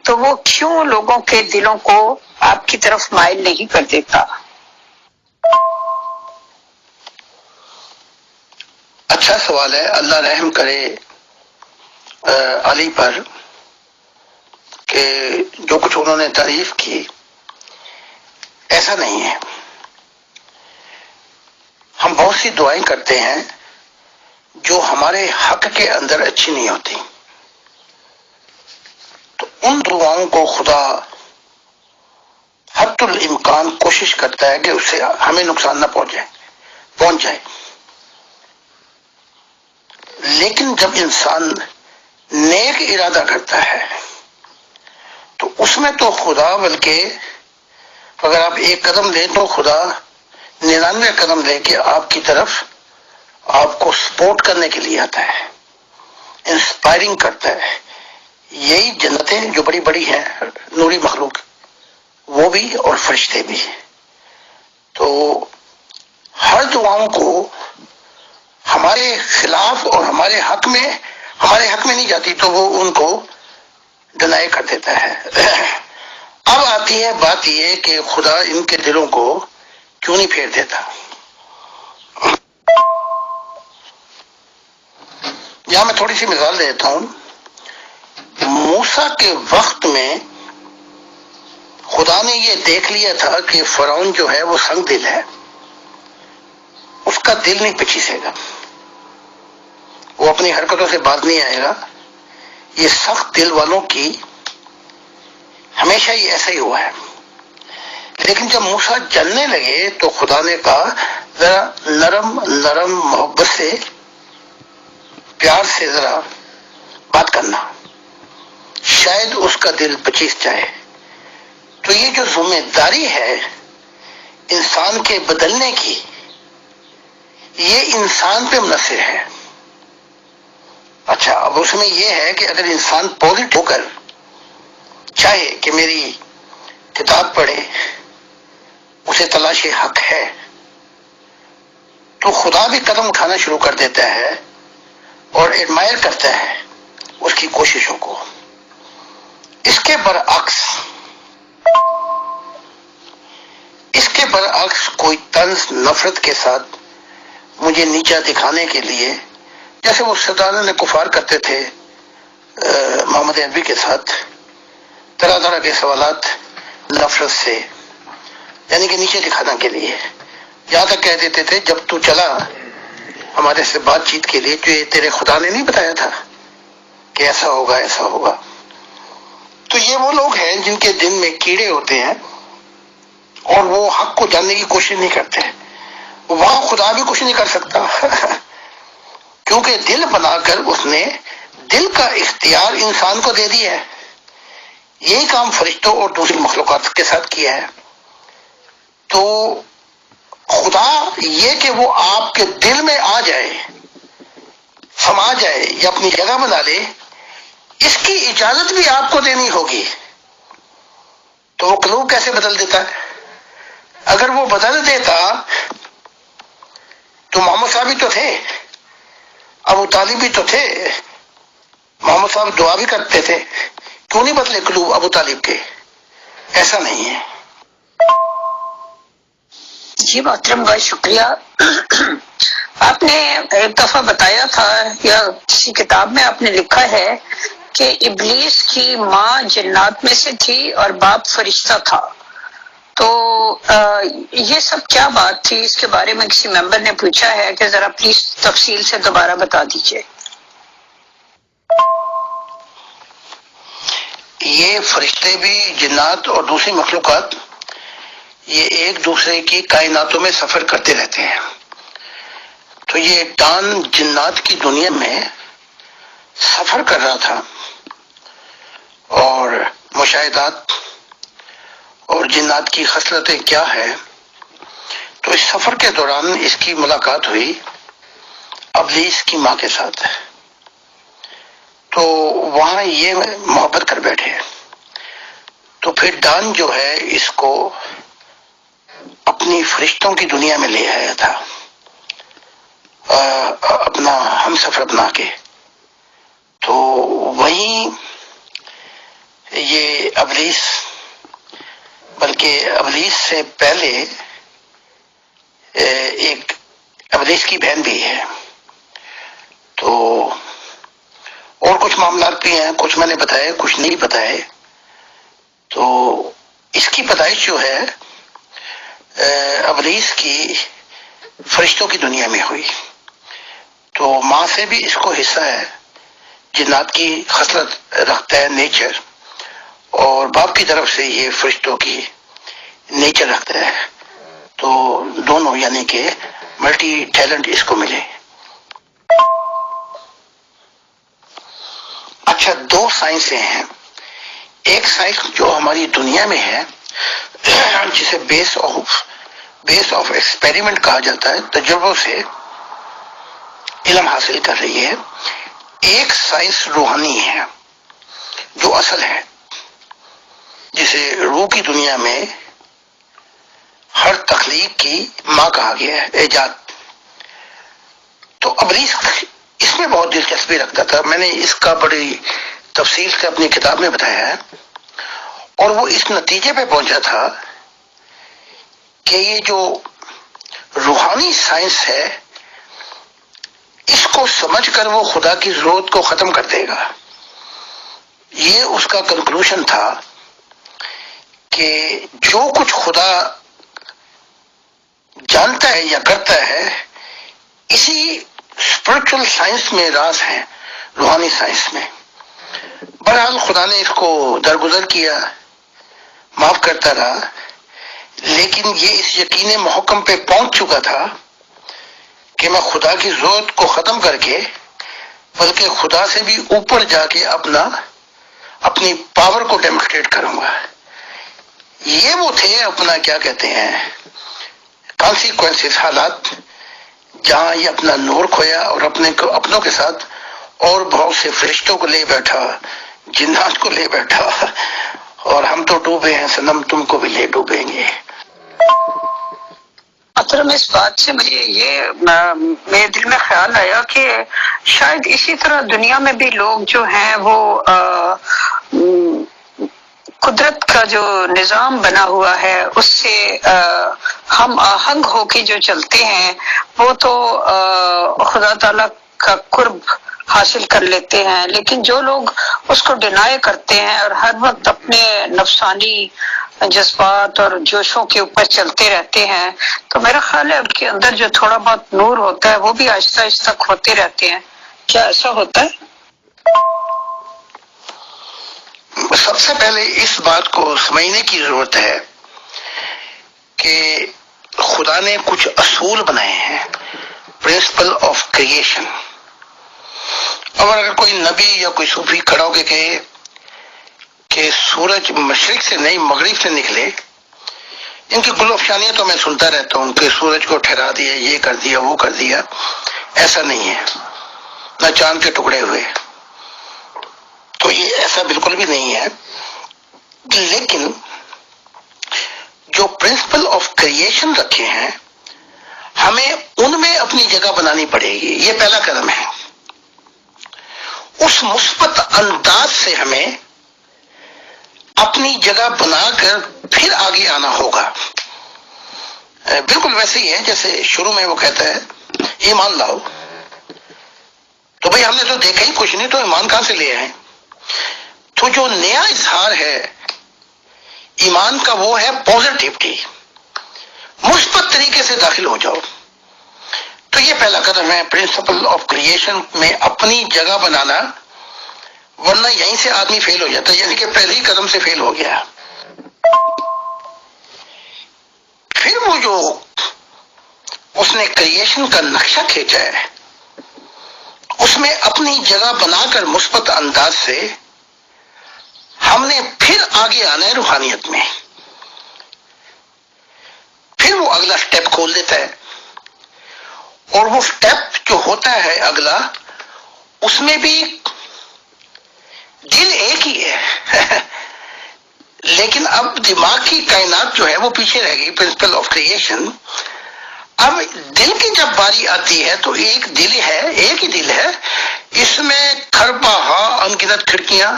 تو وہ کیوں لوگوں کے دلوں کو آپ کی طرف مائل نہیں کر دیتا؟ اچھا سوال ہے. اللہ رحم کرے علی پر کہ جو کچھ انہوں نے تعریف کی ایسا نہیں ہے. ہم بہت سی دعائیں کرتے ہیں جو ہمارے حق کے اندر اچھی نہیں ہوتی، تو ان دعاؤں کو خدا حد الامکان کوشش کرتا ہے کہ اس سے ہمیں نقصان نہ پہنچ جائے. لیکن جب انسان نیک ارادہ کرتا ہے تو اس میں تو خدا، بلکہ اگر آپ ایک قدم لیں تو خدا 99 قدم لے کے آپ کی طرف آپ کو سپورٹ کرنے کے لیے آتا ہے، انسپائرنگ کرتا ہے. یہی جنتیں جو بڑی بڑی ہیں، نوری مخلوق وہ بھی اور فرشتے بھی. تو ہر دعاؤں کو ہمارے خلاف اور ہمارے حق میں نہیں جاتی تو وہ ان کو ڈینائی کر دیتا ہے. اب آتی ہے بات یہ کہ خدا ان کے دلوں کو کیوں نہیں پھیر دیتا. یہاں میں تھوڑی سی مثال دیتا ہوں. موسیٰ کے وقت میں خدا نے یہ دیکھ لیا تھا کہ فرعون جو ہے وہ سنگ دل ہے، اس کا دل نہیں پچیسے گا، وہ اپنی حرکتوں سے باز نہیں آئے گا. یہ سخت دل والوں کی ہمیشہ یہ ایسا ہی ہوا ہے. لیکن جب موسیٰ جلنے لگے تو خدا نے کہا ذرا نرم محبت سے، پیار سے ذرا بات کرنا، شاید اس کا دل پچیس جائے. تو یہ جو ذمہ داری ہے انسان کے بدلنے کی، یہ انسان پہ منحصر ہے. اچھا، اب اس میں یہ ہے کہ اگر انسان پازیٹو ہو کر چاہے کہ میری کتاب پڑھے، اسے تلاش حق ہے، تو خدا بھی قدم اٹھانا شروع کر دیتا ہے اور ایڈمائر کرتا ہے اس کی کوششوں کو. اس کے برعکس کوئی طنز نفرت کے ساتھ مجھے نیچا دکھانے کے لیے، جیسے وہ سرداروں نے کفار کرتے تھے محمد عربی کے ساتھ، طرح طرح کے سوالات نفرت سے، یعنی کہ نیچے دکھانے کے لیے، یہاں تک کہہ دیتے تھے جب تو چلا ہمارے سے بات چیت کے لیے جو یہ تیرے خدا نے نہیں بتایا تھا کہ ایسا ہوگا ایسا ہوگا. تو یہ وہ لوگ ہیں جن کے دل میں کیڑے ہوتے ہیں اور وہ حق کو جاننے کی کوشش نہیں کرتے. وہاں خدا بھی کچھ نہیں کر سکتا کیونکہ دل بنا کر اس نے دل کا اختیار انسان کو دے دیا ہے. یہی کام فرشتوں اور دوسری مخلوقات کے ساتھ کیا ہے. تو خدا یہ کہ وہ آپ کے دل میں آ جائے، سما جائے یا اپنی جگہ بنا لے، اس کی اجازت بھی آپ کو دینی ہوگی. تو وہ قلوب کیسے بدل دیتا ہے؟ اگر وہ بدل دیتا تو محمد صاحب بھی تو تھے، ابو طالب بھی تو تھے، محمد صاحب دعا بھی کرتے تھے، کیوں نہیں بدلے قلوب ابو طالب کے؟ ایسا نہیں ہے. جی محترم، بہت شکریہ. آپ نے ایک دفعہ بتایا تھا یا کسی کتاب میں آپ نے لکھا ہے کہ ابلیس کی ماں جنات میں سے تھی اور باپ فرشتہ تھا. تو یہ سب کیا بات تھی؟ اس کے بارے میں کسی ممبر نے پوچھا ہے کہ ذرا پلیز تفصیل سے دوبارہ بتا دیجئے. یہ فرشتے بھی، جنات اور دوسری مخلوقات، یہ ایک دوسرے کی کائناتوں میں سفر کرتے رہتے ہیں. تو یہ ڈان جنات کی دنیا میں سفر کر رہا تھا اور مشاہدات اور جنات کی خصلتیں کیا ہے. تو اس سفر کے دوران اس کی ملاقات ہوئی ابلیس کی ماں کے ساتھ. تو وہاں یہ محبت کر بیٹھے. تو پھر ڈان جو ہے اس کو اپنی فرشتوں کی دنیا میں لے آیا تھا، اپنا ہم سفر بنا کے. تو وہیں یہ ابلیس، بلکہ ابلیس سے پہلے ایک ابلیس کی بہن بھی ہے. تو اور کچھ معاملات بھی ہیں، کچھ میں نے بتائے، کچھ نہیں بتائے. تو اس کی پیدائش جو ہے ابلیس کی فرشتوں کی دنیا میں ہوئی. تو ماں سے بھی اس کو حصہ ہے، جنات کی خصلت رکھتا ہے، نیچر، اور باپ کی طرف سے یہ فرشتوں کی نیچر رکھتا ہے. تو دونوں یعنی کہ ملٹی ٹیلنٹ اس کو ملے. اچھا، دو سائنسیں ہیں. ایک سائنس جو ہماری دنیا میں ہے جسے بیس آف ایکسپیریمنٹ کہا جاتا ہے، تجربوں سے علم حاصل کر رہی ہے. ایک سائنس روحانی ہے جو اصل ہے، جسے روح کی دنیا میں ہر تخلیق کی ماں کہا گیا ہے، ایجاد. تو ابلیس اس میں بہت دلچسپی رکھتا تھا. میں نے اس کا بڑی تفصیل سے اپنی کتاب میں بتایا ہے. اور وہ اس نتیجے پہ پہنچا تھا کہ یہ جو روحانی سائنس ہے، اس کو سمجھ کر وہ خدا کی ضرورت کو ختم کر دے گا. یہ اس کا کنکلوژن تھا کہ جو کچھ خدا جانتا ہے یا کرتا ہے، اسی اسپرچل سائنس میں راز ہے، روحانی سائنس میں. بہرحال خدا نے اس کو درگزر کیا، معاف کرتا رہا. لیکن یہ اس یقین محکم پہ پہنچ چکا تھا کہ میں خدا کی ضرورت کو ختم کر کے، بلکہ خدا سے بھی اوپر جا کے اپنی پاور کو ڈیمونسٹریٹ کروں گا. یہ وہ تھے اپنا کیا کہتے ہیں کانسیکوینسز، حالات جہاں یہ اپنا نور کھویا اور اپنوں کے ساتھ اور بہت سے فرشتوں کو لے بیٹھا، جنات کو لے بیٹھا، اور ہم تو ڈوبے ہیں صنم، تم کو بھی لے ڈوبیں گے. محترم، اس بات سے مجھے یہ میرے دل میں خیال آیا کہ شاید اسی طرح دنیا میں بھی لوگ جو ہیں وہ قدرت کا جو نظام بنا ہوا ہے اس سے ہم آہنگ ہو کے جو چلتے ہیں، وہ تو خدا تعالی کا قرب حاصل کر لیتے ہیں. لیکن جو لوگ اس کو ڈینائی کرتے ہیں اور ہر وقت اپنے نفسانی جذبات اور جوشوں کے اوپر چلتے رہتے ہیں، تو میرا خیال ہے ان کے اندر جو تھوڑا بہت نور ہوتا ہے وہ بھی آہستہ آہستہ کھوتے رہتے ہیں. کیا ایسا ہوتا ہے؟ سب سے پہلے اس بات کو سمجھنے کی ضرورت ہے کہ خدا نے کچھ اصول بنائے ہیں، پرنسپل آف کریشن. اور اگر کوئی نبی یا کوئی صوفی کھڑا ہو کے کہے کہ سورج مشرق سے نہیں مغرب سے نکلے، ان کی گل افشانیاں تو میں سنتا رہتا ہوں کہ سورج کو ٹھہرا دیا، یہ کر دیا، وہ کر دیا. ایسا نہیں ہے، نہ چاند کے ٹکڑے ہوئے، تو یہ ایسا بالکل بھی نہیں ہے. لیکن جو پرنسپل آف کریشن رکھے ہیں ہمیں ان میں اپنی جگہ بنانی پڑے گی. یہ پہلا قدم ہے. اس مثبت انداز سے ہمیں اپنی جگہ بنا کر پھر آگے آنا ہوگا. بالکل ویسے ہی ہے جیسے شروع میں وہ کہتا ہے ایمان لاؤ، تو بھئی ہم نے تو دیکھا ہی کچھ نہیں، تو ایمان کہاں سے لے آئے؟ تو جو نیا اظہار ہے ایمان کا وہ ہے پازیٹیوٹی، مثبت طریقے سے داخل ہو جاؤ. تو یہ پہلا قدم ہے پرنسپل آف کریشن میں اپنی جگہ بنانا، ورنہ یہیں سے آدمی فیل ہو جاتا ہے، یعنی کہ پہلے ہی قدم سے فیل ہو گیا. پھر وہ جو اس نے کریشن کا نقشہ کھینچا ہے اس میں اپنی جگہ بنا کر مثبت انداز سے ہم نے پھر آگے آنا ہے روحانیت میں. پھر وہ اگلا سٹیپ کھول دیتا ہے، اور وہ سٹیپ جو ہوتا ہے اگلا، اس میں بھی دل ایک ہی ہے لیکن اب دماغ کی کائنات جو ہے وہ پیچھے رہ گئی. پرنسپل آف کریشن، اب دل کی جب باری آتی ہے تو ایک دل ہے، ایک ہی دل ہے، اس میں کھربا انگنت کھڑکیاں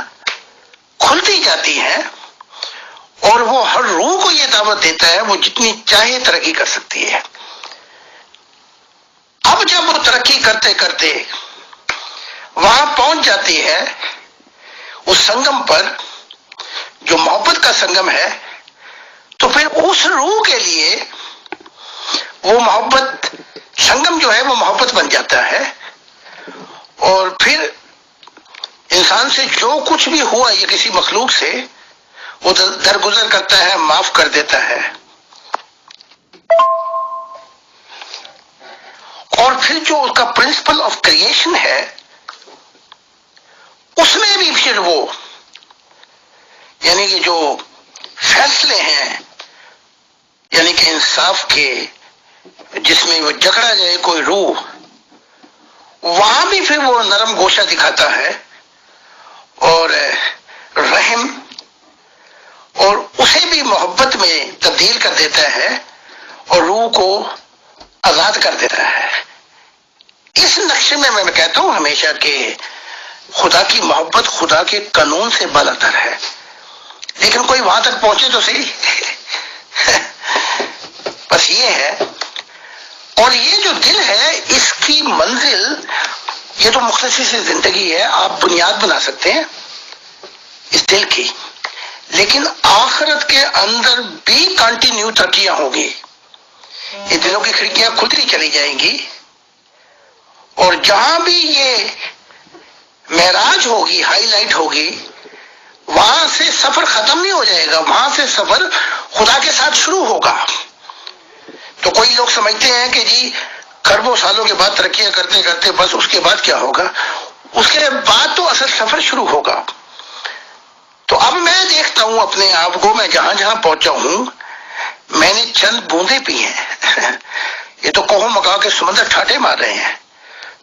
کھلتی جاتی ہیں، اور وہ ہر روح کو یہ دعوت دیتا ہے وہ جتنی چاہے ترقی کر سکتی ہے. اب جب وہ ترقی کرتے کرتے وہاں پہنچ جاتی ہے اس سنگم پر جو محبت کا سنگم ہے، تو پھر اس روح کے لیے وہ محبت سنگم جو ہے وہ محبت بن جاتا ہے، اور پھر انسان سے جو کچھ بھی ہوا یا کسی مخلوق سے وہ درگزر کرتا ہے، معاف کر دیتا ہے. اور پھر جو اس کا پرنسپل آف کریشن ہے اس میں بھی پھر وہ یعنی کہ جو فیصلے ہیں یعنی کہ انصاف کے، جس میں وہ جکڑا جائے کوئی روح، وہاں بھی پھر وہ نرم گوشہ دکھاتا ہے اور رحم، اور اسے بھی محبت میں تبدیل کر دیتا ہے اور روح کو آزاد کر دیتا ہے. اس نقشے میں میں کہتا ہوں ہمیشہ کہ خدا کی محبت خدا کے قانون سے بالاتر ہے، لیکن کوئی وہاں تک پہنچے تو صحیح بس یہ ہے. اور یہ جو دل ہے اس کی منزل یہ تو مختصر سی زندگی ہے، آپ بنیاد بنا سکتے ہیں اس دل کی، لیکن آخرت کے اندر بھی کنٹینیو ترقیاں ہوگی. یہ دلوں کی کھڑکیاں کھلتی چلی جائیں گی، اور جہاں بھی یہ معراج ہوگی، ہائی لائٹ ہوگی، وہاں سے سفر ختم نہیں ہو جائے گا، وہاں سے سفر خدا کے ساتھ شروع ہوگا. تو کوئی لوگ سمجھتے ہیں کہ جی کروڑوں سالوں کے بعد ترقیاں کرتے کرتے بس اس کے بعد کیا ہوگا، اس کے بعد تو اصل سفر شروع ہوگا. تو اب میں دیکھتا ہوں اپنے آپ کو، میں جہاں جہاں پہنچا ہوں میں نے چند بوندیں پی ہیں یہ تو کوہ مکا کے سمندر ٹھاٹے مار رہے ہیں.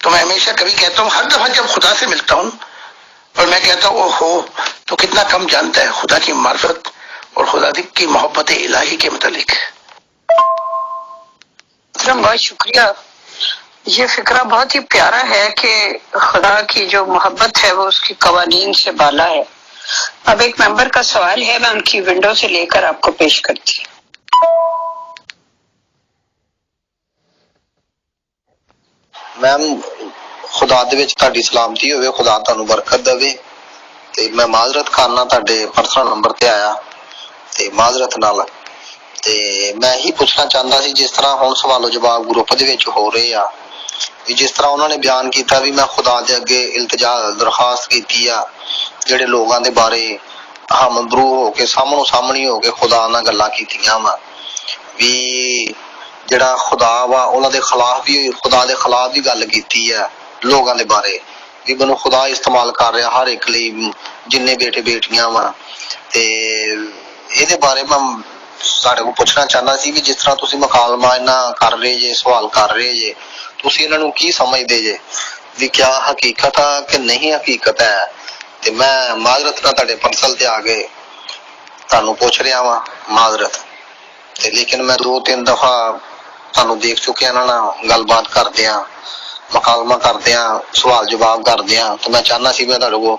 تو میں ہمیشہ کبھی کہتا ہوں، ہر دفعہ جب خدا سے ملتا ہوں اور میں کہتا ہوں اوہو تو کتنا کم جانتا ہے خدا کی معرفت اور خدا کی محبت الہی کے متعلق. بہت شکریہ. یہ فکرہ بہت ہی پیارا ہے کہ خدا کی جو محبت ہے وہ اس کی قوانین سے بالا ہے. اب ایک ممبر کا سوال ہے، میں ان کی ونڈو سے لے کر آپ کو پیش کرتی ہوں. میم خدا دے وچ تہاڈی سلامتی ہوئے، خدا تانوں برکت دے. تے میں معذرت کرنا تہاڈے پرسنل نمبر تے آیا تے معذرت نال تے میں ہی پوچھنا چاہتا سی جس طرح ہن سوال و جواب گروپ دے وچ ہو رہے آ، جس طرح انہوں نے بیان کیتا بھی میں خدا دے اگے التجا درخواست کیتی آ جڑے لوگاں دے بارے ہم برو ہو کے سامنے سامنے ہو کے خدا نال گلاں کیتیاں وا بھی جڑا خدا وا انہاں دے خلاف بھی خدا دے خلاف بھی گل کیتی ہے لوگاں دے بارے ਵੀ ਮੈਨੂੰ ਖੁਦਾ ਇਸਤੇਮਾਲ ਕਰ ਰਿਹਾ ਹਰ ਇੱਕ ਲਈ, ਜਿੰਨੇ ਬੇਟੇ ਬੇਟੀਆਂ ਵਾ। ਤੇ ਇਹਦੇ ਬਾਰੇ ਮੈਂ ਤੁਹਾਡੇ ਕੋਲ ਪੁੱਛਣਾ ਚਾਹੁੰਦਾ ਸੀ ਵੀ ਜਿਸ ਤਰ੍ਹਾਂ ਤੁਸੀਂ ਮੁਕਾਲਮਾ ਇਹਨਾਂ ਕਰ ਰਹੇ ਜੇ, ਸਵਾਲ ਕਰ ਰਹੇ ਜੇ, ਤੁਸੀਂ ਇਹਨਾਂ ਨੂੰ ਕੀ ਸਮਝਦੇ ਜੇ ਵੀ ਕਿਆ ਹਕੀਕਤ ਆ ਕਿ ਨਹੀਂ ਹਕੀਕਤ ਹੈ? ਤੇ ਮੈਂ ਮਾਜ਼ਰਤ ਨਾਲ ਤੁਹਾਡੇ ਪਰਸਲ ਤੇ ਆ ਕੇ ਤੁਹਾਨੂੰ ਪੁੱਛ ਰਿਹਾ ਵਾਂ, ਮਾਜ਼ਰਤ। ਤੇ ਲੇਕਿਨ ਮੈਂ 2-3 ਦਫਾ ਤੁਹਾਨੂੰ ਦੇਖ ਚੁੱਕਿਆ ਇਹਨਾਂ ਨਾਲ ਗੱਲਬਾਤ ਕਰਦਿਆਂ, ਮੁਕਾਲਮਾ ਕਰਦਿਆਂ, ਸਵਾਲ ਜਵਾਬ ਕਰਦਿਆਂ। ਤੇ ਮੈਂ ਚਾਹੁੰਦਾ ਸੀ ਮੈਂ ਤੁਹਾਡੇ ਕੋਲ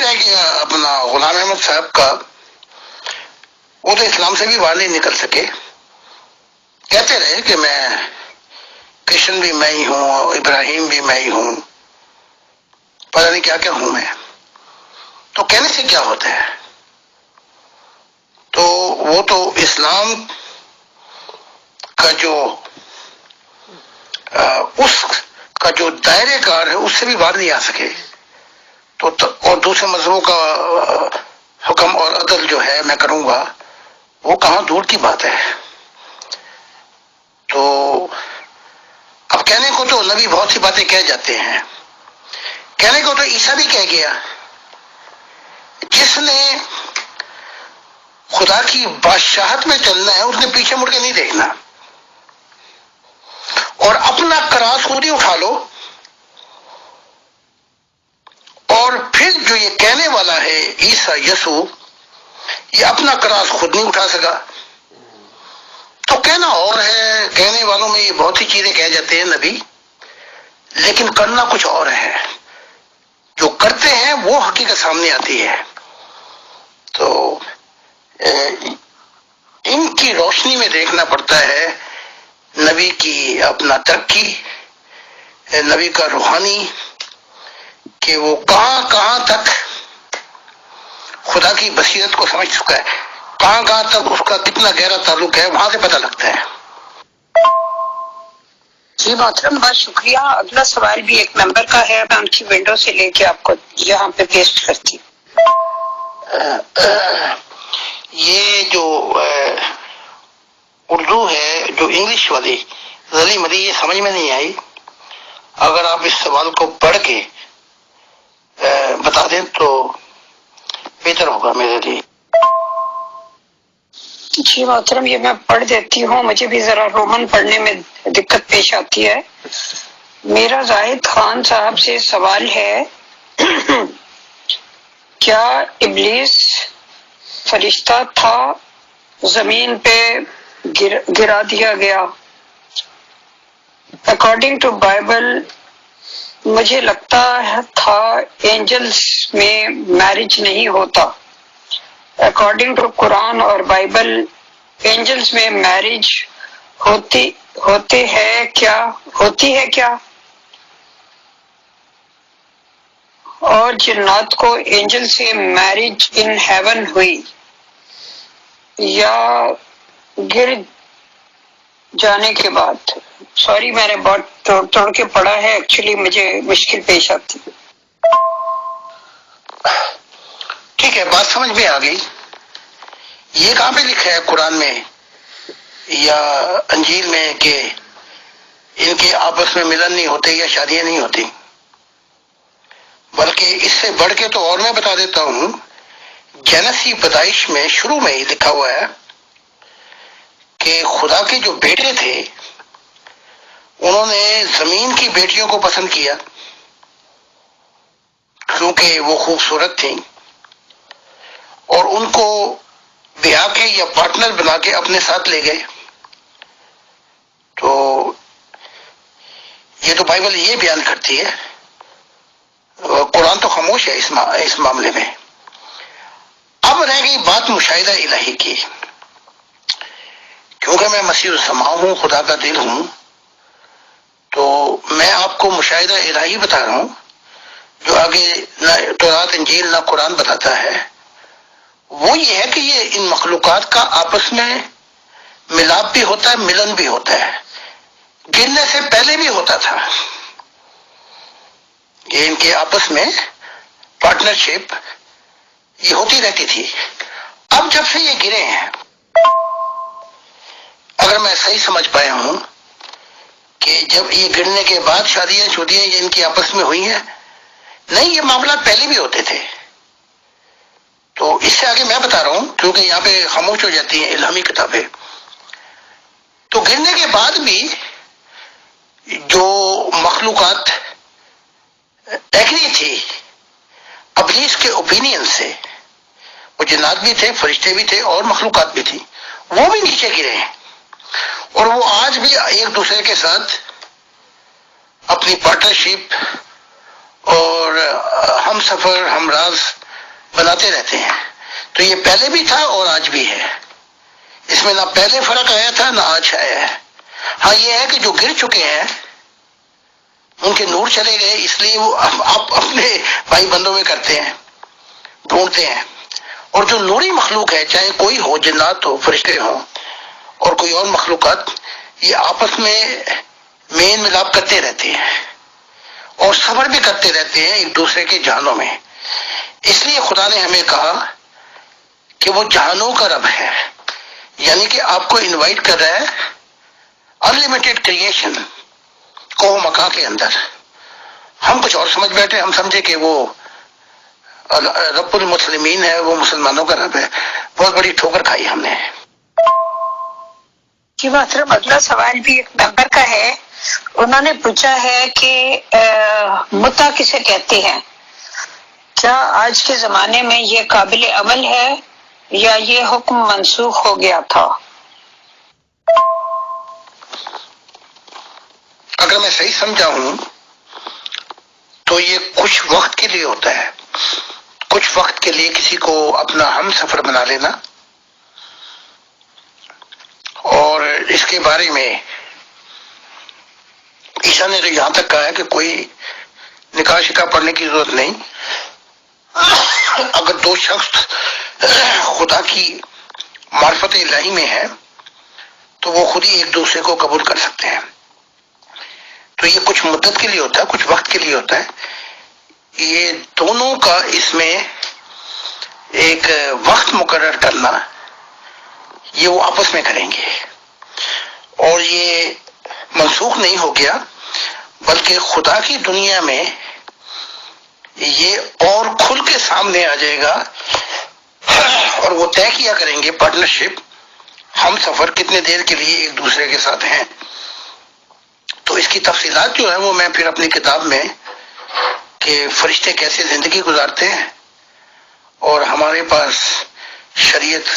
رہ گیا اپنا غلام احمد صاحب کا، وہ تو اسلام سے بھی باہر نہیں نکل سکے، کہتے رہے کہ میں کرشن بھی میں ہی ہوں، ابراہیم بھی میں ہی ہوں، پتہ نہیں کیا کیا ہوں میں، تو کہنے سے کیا ہوتا ہے؟ تو وہ تو اسلام کا جو اس کا جو دائرے کار ہے اس سے بھی باہر نہیں آ سکے، تو اور دوسرے مذہبوں کا حکم اور عدل جو ہے میں کروں گا، وہ کہاں دور کی بات ہے۔ تو اب کہنے کو تو نبی بہت سی باتیں کہہ جاتے ہیں، کہنے کو تو عیسیٰ بھی کہہ گیا، جس نے خدا کی بادشاہت میں چلنا ہے اس نے پیچھے مڑ کے نہیں دیکھنا، اور اپنا کراس خود ہی اٹھا لو، اور پھر جو یہ کہنے والا ہے عیسیٰ یسوع، یہ اپنا کراس خود نہیں اٹھا سکا، تو کہنا اور ہے، کہنے والوں میں یہ بہت سی چیزیں کہہ جاتے ہیں نبی، لیکن کرنا کچھ اور ہے، جو کرتے ہیں وہ حقیقت سامنے آتی ہے۔ تو ان کی روشنی میں دیکھنا پڑتا ہے نبی کی اپنا ترقی، نبی کا روحانی، کہ وہ کہاں کہاں تک خدا کی بصیرت کو سمجھ چکا ہے، کہاں کہاں تک اس کا کتنا گہرا تعلق ہے، وہاں سے پتہ لگتا ہے۔ جی محترم، بہت شکریہ۔ اگلا سوال بھی ایک ممبر کا ہے، میں ان کی ونڈو سے لے کے آپ کو یہاں پہ پیسٹ کرتی ہوں۔ یہ جو اردو ہے، جو انگلش والی ذلی مدی، یہ سمجھ میں نہیں آئی، اگر آپ اس سوال کو پڑھ کے بتا دیں تو بہتر ہوگا میرے لیے۔ جی محترم، یہ میں پڑھ دیتی ہوں، مجھے بھی ذرا رومن پڑھنے میں دقت پیش آتی ہے۔ میرا زاہد خان صاحب سے سوال ہے کیا ابلیس فرشتہ تھا، زمین پہ گرا دیا گیا؟ اکارڈنگ ٹو بائبل مجھے لگتا تھا اینجلز میں میرج نہیں ہوتا، اکارڈنگ ٹو قرآن اور بائبل اینجلز میں میرج ہوتی ہے کیا؟ اور جنات کو اینجل سے میرج ان ہیون ہوئی یا گر جانے کے بعد؟ سوری، میں نے بہت توڑ کے پڑھا ہے، ایکچولی مجھے مشکل پیش آتی ہے۔ ٹھیک ہے، بات سمجھ میں آ گئی۔ یہ کہاں پہ لکھا ہے قرآن میں یا انجیل میں کہ ان کے آپس میں ملن نہیں ہوتے یا شادیاں نہیں ہوتی؟ بلکہ اس سے بڑھ کے تو اور میں بتا دیتا ہوں، جنسی پیدائش میں شروع میں ہی لکھا ہوا ہے کہ خدا کے جو بیٹے تھے انہوں نے زمین کی بیٹیوں کو پسند کیا کیونکہ وہ خوبصورت تھیں، اور ان کو بیاہ کے یا پارٹنر بنا کے اپنے ساتھ لے گئے۔ تو یہ تو بائبل یہ بیان کرتی ہے، قرآن تو خاموش ہے اس معاملے میں۔ اب رہ گئی بات مشاہدہ الہی کی، کیونکہ میں مسیح الزمان ہوں، خدا کا دل ہوں، تو میں آپ کو مشاہدہ الہی بتا رہا ہوں جو آگے نہ تورات انجیل نہ قرآن بتاتا ہے۔ وہ یہ ہے کہ یہ ان مخلوقات کا آپس میں ملاپ بھی ہوتا ہے، ملن بھی ہوتا ہے، گرنے سے پہلے بھی ہوتا تھا، یہ ان کے آپس میں پارٹنرشپ یہ ہوتی رہتی تھی۔ اب جب سے یہ گرے ہیں، اگر میں صحیح سمجھ پایا ہوں کہ جب یہ گرنے کے بعد شادیاں یہ ان کی آپس میں ہوئی ہیں، نہیں، یہ معاملات پہلے بھی ہوتے تھے۔ تو اس سے آگے میں بتا رہا ہوں کیونکہ یہاں پہ خاموش ہو جاتی ہیں الہامی کتابیں۔ تو گرنے کے بعد بھی جو مخلوقات ایگری تھی ابلیس کے اوپینین سے، وہ جنات بھی تھے، فرشتے بھی تھے اور مخلوقات بھی تھی، وہ بھی نیچے گرے ہیں، اور وہ آج بھی ایک دوسرے کے ساتھ اپنی پارٹنرشپ اور ہم سفر ہم راز بناتے رہتے ہیں. تو یہ پہلے بھی تھا اور آج بھی ہے. اس میں نہ پہلے فرق آیا تھا نہ آج آیا ہے. ہاں یہ ہے کہ جو گر چکے ہیں ان کے نور چلے گئے، اس لیے وہ آپ اپنے بھائی بندوں میں کرتے ہیں، ڈھونڈتے ہیں. اور جو نوری مخلوق ہے، چاہے کوئی ہو، جنات ہو، فرشتے ہوں اور کوئی اور مخلوقات، یہ آپس میں مین ملاپ کرتے رہتے ہیں اور صبر بھی کرتے رہتے ہیں ایک دوسرے کے جہانوں میں. اس لیے خدا نے ہمیں کہا کہ وہ جہانوں کا رب ہے، یعنی کہ آپ کو انوائٹ کر رہا ہے انلمیٹڈ کریشن کو مکان کے اندر. ہم کچھ اور سمجھ بیٹھے، ہم سمجھے کہ وہ رب المسلمین ہے، وہ مسلمانوں کا رب ہے. بہت بڑی ٹھوکر کھائی ہم نے. جی محترم، اگلا سوال بھی ایک ممبر کا ہے. انہوں نے پوچھا ہے کہ متع کسے کہتے ہیں؟ کیا آج کے زمانے میں یہ قابل عمل ہے یا یہ حکم منسوخ ہو گیا تھا؟ اگر میں صحیح سمجھا ہوں تو یہ کچھ وقت کے لیے ہوتا ہے، کچھ وقت کے لیے کسی کو اپنا ہم سفر بنا لینا. اور اس کے بارے میں عیسیٰ نے تو یہاں تک کہا ہے کہ کوئی نکاح شکا پڑھنے کی ضرورت نہیں. اگر دو شخص خدا کی معرفت الہی میں ہے تو وہ خود ہی ایک دوسرے کو قبول کر سکتے ہیں. تو یہ کچھ مدت کے لیے ہوتا ہے، کچھ وقت کے لیے ہوتا ہے. یہ دونوں کا اس میں ایک وقت مقرر کرنا، یہ وہ آپس میں کریں گے. اور یہ منسوخ نہیں ہو گیا، بلکہ خدا کی دنیا میں یہ اور کھل کے سامنے آ جائے گا اور وہ طے کیا کریں گے پارٹنرشپ، ہم سفر کتنے دیر کے لیے ایک دوسرے کے ساتھ ہیں. تو اس کی تفصیلات جو ہیں وہ میں پھر اپنی کتاب میں کہ فرشتے کیسے زندگی گزارتے ہیں اور ہمارے پاس شریعت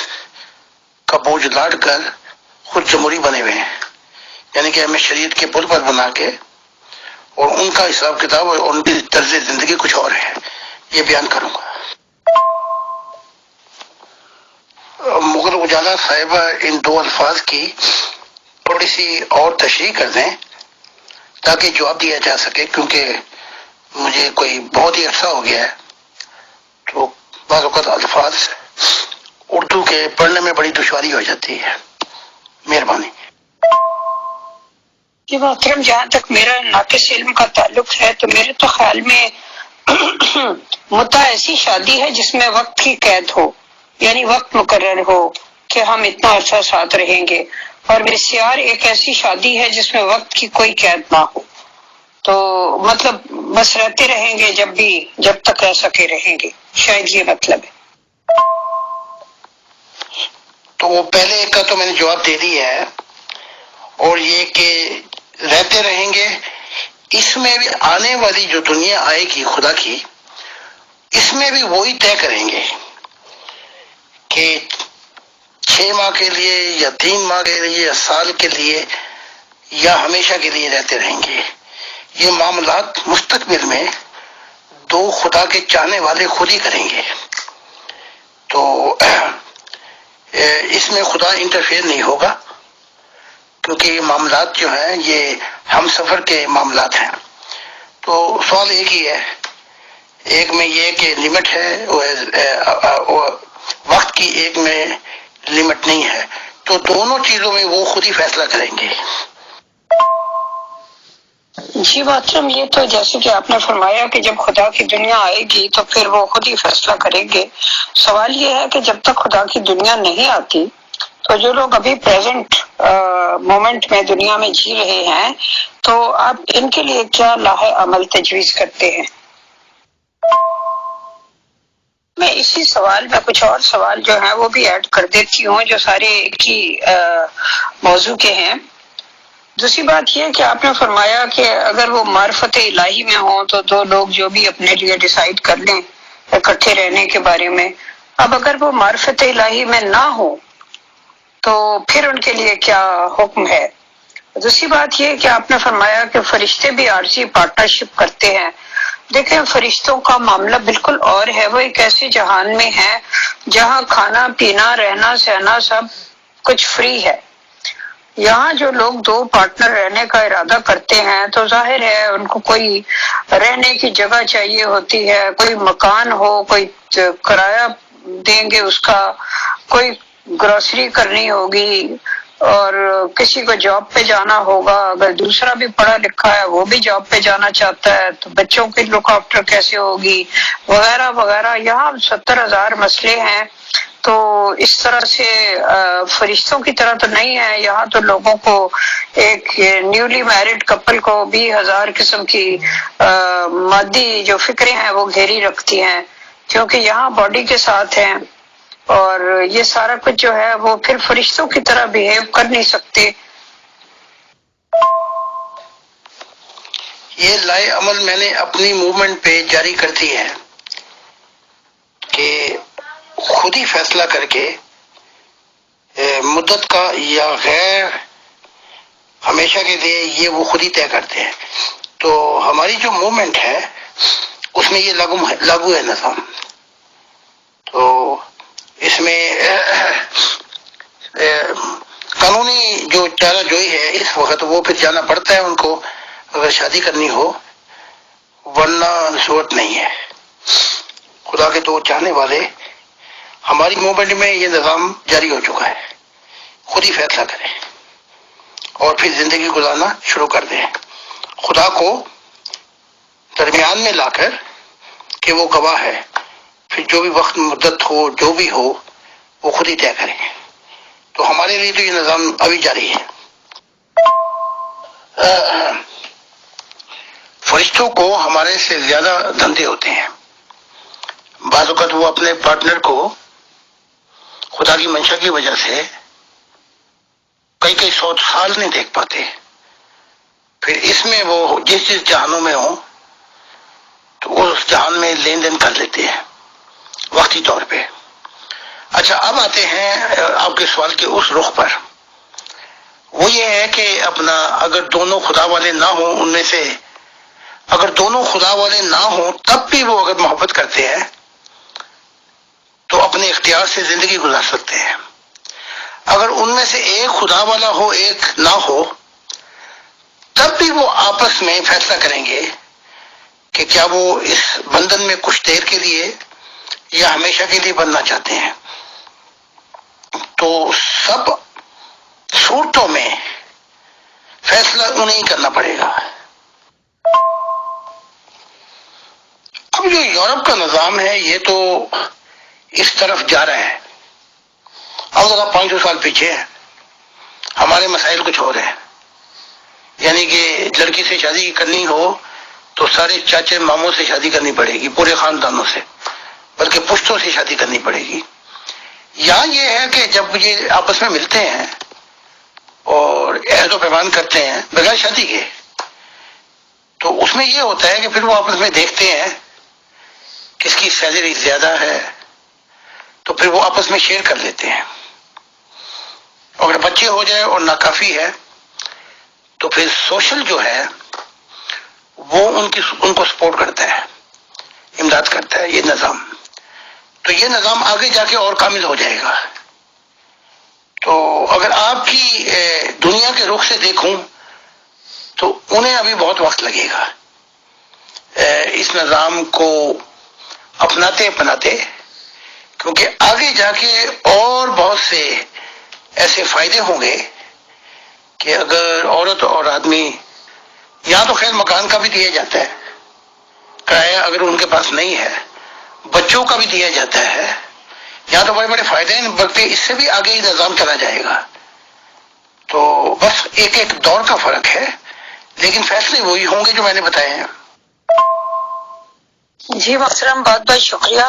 کا بوجھ لاٹ کر خود جمہوری بنے ہوئے ہیں، یعنی کہ ہمیں شریعت کے پل پر بنا کے، اور ان کا حساب کتاب اور ان کی طرز زندگی کچھ اور ہے، یہ بیان کروں گا. مغل اجالا صاحبہ ان دو الفاظ کی تھوڑی سی اور تشریح کر دیں تاکہ جواب دیا جا سکے، کیونکہ مجھے کوئی بہت ہی عرصہ ہو گیا ہے تو بعض اوقات الفاظ اردو کے پڑھنے میں بڑی دشواری ہو جاتی ہے. مہربانی. جی محترم، جہاں تک میرا ناقص علم کا تعلق ہے تو میرے تو خیال میں متع ایسی شادی ہے جس میں وقت کی قید ہو، یعنی وقت مقرر ہو کہ ہم اتنا عرصہ ساتھ رہیں گے. اور بسیار ایک ایسی شادی ہے جس میں وقت کی کوئی قید نہ ہو، تو مطلب بس رہتے رہیں گے جب تک رہ سکے رہیں گے، شاید یہ مطلب ہے. تو وہ پہلے ایک کا تو میں نے جواب دے دیا ہے، اور یہ کہ رہتے رہیں گے، اس میں بھی آنے والی جو دنیا آئے گی خدا کی، اس میں بھی وہی طے کریں گے کہ 6 ماہ کے لیے یا 3 ماہ کے لیے یا سال کے لیے یا ہمیشہ کے لیے رہتے رہیں گے. یہ معاملات مستقبل میں دو خدا کے چاہنے والے خود ہی کریں گے. تو اس میں خدا انٹرفیئر نہیں ہوگا، کیونکہ یہ معاملات جو ہیں یہ ہم سفر کے معاملات ہیں. تو سوال ایک ہی ہے، ایک میں یہ کہ لمٹ ہے وقت کی، ایک میں لمٹ نہیں ہے. تو دونوں چیزوں میں وہ خود ہی فیصلہ کریں گے. جی محترم، یہ تو جیسے کہ آپ نے فرمایا کہ جب خدا کی دنیا آئے گی تو پھر وہ خود ہی فیصلہ کریں گے. سوال یہ ہے کہ جب تک خدا کی دنیا نہیں آتی تو جو لوگ ابھی پریزنٹ مومنٹ میں دنیا میں جی رہے ہیں، تو آپ ان کے لیے کیا لاہ عمل تجویز کرتے ہیں؟ میں اسی سوال میں کچھ اور سوال جو ہیں وہ بھی ایڈ کر دیتی ہوں جو سارے ایک ہی موضوع کے ہیں. دوسری بات یہ کہ آپ نے فرمایا کہ اگر وہ معرفت الہی میں ہوں تو دو لوگ جو بھی اپنے لیے ڈیسائیڈ کر لیں اکٹھے رہنے کے بارے میں. اب اگر وہ معرفت الہی میں نہ ہو تو پھر ان کے لیے کیا حکم ہے؟ دوسری بات یہ کہ آپ نے فرمایا کہ فرشتے بھی عارضی پارٹنرشپ کرتے ہیں، دیکھیں فرشتوں کا معاملہ بالکل اور ہے، وہ ایک ایسے جہان میں ہے جہاں کھانا پینا رہنا سہنا سب کچھ فری ہے۔ یہاں جو لوگ دو پارٹنر رہنے کا ارادہ کرتے ہیں تو ظاہر ہے ان کو کوئی رہنے کی جگہ چاہیے ہوتی ہے، کوئی مکان ہو، کوئی کرایہ دیں گے اس کا، کوئی گروسری کرنی ہوگی، اور کسی کو جاب پہ جانا ہوگا، اگر دوسرا بھی پڑھا لکھا ہے وہ بھی جاب پہ جانا چاہتا ہے تو بچوں کی لک آفٹر کیسے ہوگی وغیرہ وغیرہ۔ یہاں 70,000 مسئلے ہیں، تو اس طرح سے فرشتوں کی طرح تو نہیں ہے۔ یہاں تو لوگوں کو ایک نیولی میرڈ کپل کو بھی 1000 قسم کی مادی جو فکریں ہیں وہ گھیری رکھتی ہیں، کیونکہ یہاں باڈی کے ساتھ ہیں، اور یہ سارا کچھ جو ہے وہ پھر فرشتوں کی طرح بیہیو کر نہیں سکتے۔ یہ لائے عمل میں نے اپنی موومنٹ پہ جاری کر دی ہے کہ خود ہی فیصلہ کر کے مدت کا یا غیر ہمیشہ کے لیے یہ وہ خود ہی طے کرتے ہیں۔ تو ہماری جو موومنٹ ہے اس میں یہ لاگو ہے نظام۔ تو اس میں قانونی جو چارہ جوئی ہے اس وقت وہ پھر جانا پڑتا ہے ان کو اگر شادی کرنی ہو، ورنہ ضرورت نہیں ہے۔ خدا کے تو چاہنے والے ہماری موومنٹ میں یہ نظام جاری ہو چکا ہے، خود ہی فیصلہ کریں اور پھر زندگی گزارنا شروع کر دیں، خدا کو درمیان میں لا کر کہ وہ گواہ ہے، پھر جو بھی وقت مدت ہو جو بھی ہو وہ خود ہی طے کریں۔ تو ہمارے لیے تو یہ نظام ابھی جاری ہے۔ فرشتوں کو ہمارے سے زیادہ دھندے ہوتے ہیں، بعض اوقات وہ اپنے پارٹنر کو خدا کی منشا کی وجہ سے کئی 100 سال نہیں دیکھ پاتے، پھر اس میں وہ جس جہانوں میں ہوں تو اس جہان میں لین دین کر لیتے ہیں وقتی طور پہ۔ اچھا اب آتے ہیں آپ کے سوال کے اس رخ پر، وہ یہ ہے کہ اپنا اگر دونوں خدا والے نہ ہوں، ان میں سے اگر دونوں خدا والے نہ ہوں تب بھی وہ اگر محبت کرتے ہیں تو اپنے اختیار سے زندگی گزار سکتے ہیں۔ اگر ان میں سے ایک خدا والا ہو ایک نہ ہو تب بھی وہ آپس میں فیصلہ کریں گے کہ کیا وہ اس بندھن میں کچھ دیر کے لیے یا ہمیشہ کے لیے بننا چاہتے ہیں۔ تو سب صورتوں میں فیصلہ انہیں کرنا پڑے گا۔ اب جو یورپ کا نظام ہے یہ تو اس طرف جا رہا ہے، اب ذرا 500 سال پیچھے ہے، ہمارے مسائل کچھ اور ہیں، یعنی کہ لڑکی سے شادی کرنی ہو تو سارے چاچے ماموں سے شادی کرنی پڑے گی، پورے خاندانوں سے، بلکہ پشتوں سے شادی کرنی پڑے گی۔ یہاں یہ ہے کہ جب یہ آپس میں ملتے ہیں اور عہد و پیمان کرتے ہیں بغیر شادی کے، تو اس میں یہ ہوتا ہے کہ پھر وہ آپس میں دیکھتے ہیں کس کی سیلری زیادہ ہے تو پھر وہ آپس میں شیئر کر لیتے ہیں، اگر بچے ہو جائے اور ناکافی ہے تو پھر سوشل جو ہے وہ ان کو سپورٹ کرتا ہے، امداد کرتا ہے یہ نظام۔ تو یہ نظام آگے جا کے اور کامل ہو جائے گا۔ تو اگر آپ کی دنیا کے رخ سے دیکھوں تو انہیں ابھی بہت وقت لگے گا اس نظام کو اپناتے، کیونکہ آگے جا کے اور بہت سے ایسے فائدے ہوں گے کہ اگر عورت اور آدمی، یہاں تو خیر مکان کا بھی دیا جاتا ہے کرایہ، اگر ان کے پاس نہیں ہے بچوں کا بھی دیا جاتا ہے، یہاں تو بڑے بڑے فائدے ہیں، بلکہ اس سے بھی آگے ہی نظام چلا جائے گا۔ تو بس ایک دور کا فرق ہے، لیکن فیصلے وہی ہوں گے جو میں نے بتائے ہیں۔ جی محترم بہت بہت شکریہ۔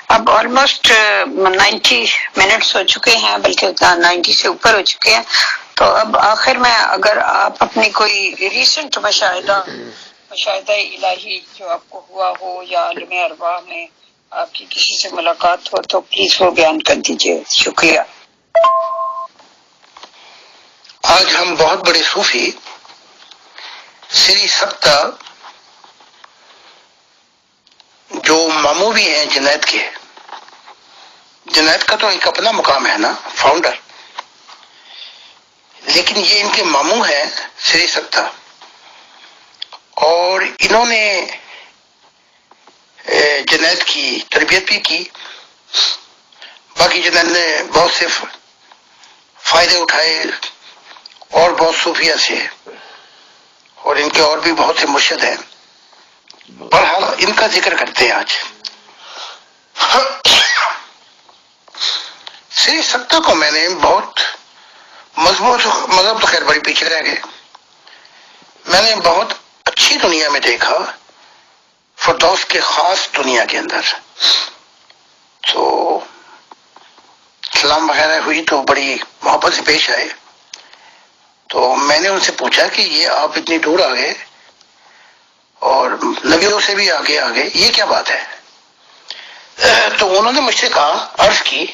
اب آلموسٹ 90 منٹس ہو چکے ہیں، بلکہ 90 سے اوپر ہو چکے ہیں، تو اب آخر میں اگر آپ اپنی کوئی ریسنٹ مشاہدہ الہی جو آپ کو ہوا ہو یا عالم ارواح میں آپ کی کسی سے ملاقات ہو تو پلیز وہ بیان کر دیجیے، شکریہ۔ آج ہم بہت بڑے صوفی سری سکتا ماموں بھی ہیں جنید کے. جنید کا تو ایک اپنا مقام ہے نا، فاؤنڈر، لیکن یہ ان کے ماموں ہیں سری سکتا، اور انہوں نے جنید کی تربیت بھی کی. باقی جنید نے بہت سے فائدے اٹھائے اور بہت صوفیہ سے، اور ان کے اور بھی بہت سے مرشد ہیں. بہرحال ان کا ذکر کرتے ہیں آج. سری سکتا کو میں نے بہت مضبوط، مذہب تو خیر بڑی پیچھے رہ گئے، میں نے بہت اچھی دنیا میں دیکھا، فردوس کے خاص دنیا کے اندر. تو سلام وغیرہ ہوئی تو بڑی محبت سے پیش آئے. تو میں نے ان سے پوچھا کہ یہ آپ اتنی دور آ گئے اور نبیوں سے بھی آگے آگے، یہ کیا بات ہے؟ تو انہوں نے مجھ سے کہا، عرض کی،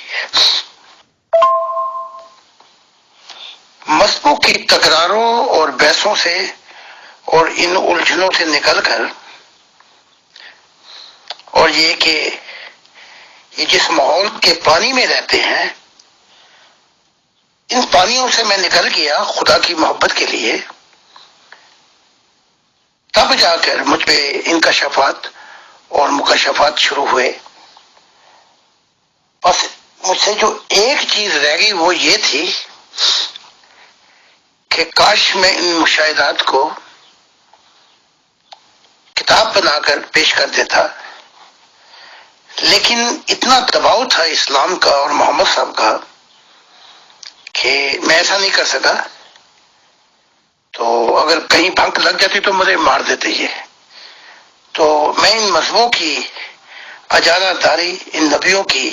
مذہبوں کی تکراروں اور بحثوں سے اور ان الجھنوں سے نکل کر، اور یہ کہ یہ جس ماحول کے پانی میں رہتے ہیں، ان پانیوں سے میں نکل گیا خدا کی محبت کے لیے، تب جا کر مجھ پہ انکشافات اور مکشفات شروع ہوئے. بس مجھ سے جو ایک چیز رہ گئی وہ یہ تھی کہ کاش میں ان مشاہدات کو کتاب بنا کر پیش کر دیتا، لیکن اتنا دباؤ تھا اسلام کا اور محمد صاحب کا کہ میں ایسا نہیں کر سکا. تو اگر کہیں بھنک لگ جاتی تو مجھے مار دیتے یہ. تو میں ان مذہبوں کی اجارہ داری، ان نبیوں کی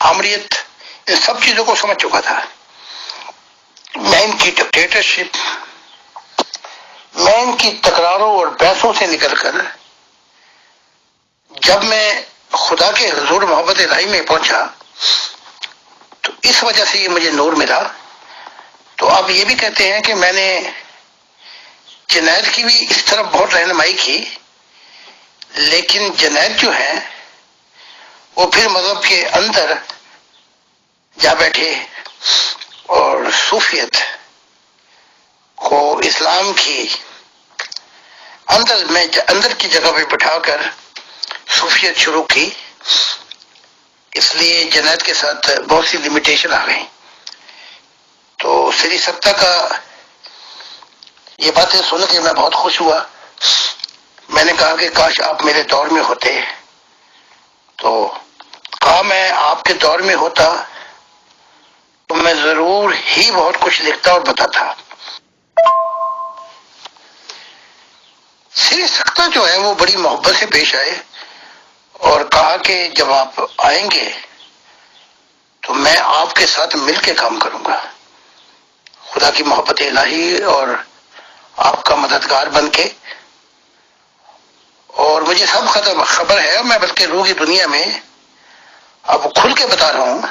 آمریت، ان سب چیزوں کو سمجھ چکا تھا. میں ان کی ڈکٹیٹرشپ، میں ان کی تکراروں اور بحثوں سے نکل کر جب میں خدا کے حضور محبت الہی میں پہنچا تو اس وجہ سے یہ مجھے نور ملا. تو آپ یہ بھی کہتے ہیں کہ میں نے جنید کی بھی اس طرف بہت رہنمائی کی، لیکن جنید جو ہیں وہ پھر مذہب کے اندر جا بیٹھے اور صوفیت کو اسلام کی اندر کی جگہ پہ بٹھا کر صوفیت شروع کی. اس لیے جنید کے ساتھ بہت سی لمیٹیشن آ گئی. تو سری سکتا کا یہ باتیں سن کے میں بہت خوش ہوا. میں نے کہا کہ کاش آپ میرے دور میں ہوتے. تو کہا میں آپ کے دور میں ہوتا تو میں ضرور ہی بہت کچھ لکھتا اور بتاتا. سری سکتا جو ہے وہ بڑی محبت سے پیش آئے اور کہا کہ جب آپ آئیں گے تو میں آپ کے ساتھ مل کے کام کروں گا، خدا کی محبت الہی اور آپ کا مددگار بن کے. اور مجھے سب خبر ہے، میں بلکہ روح کی دنیا میں اب کھل کے بتا رہا ہوں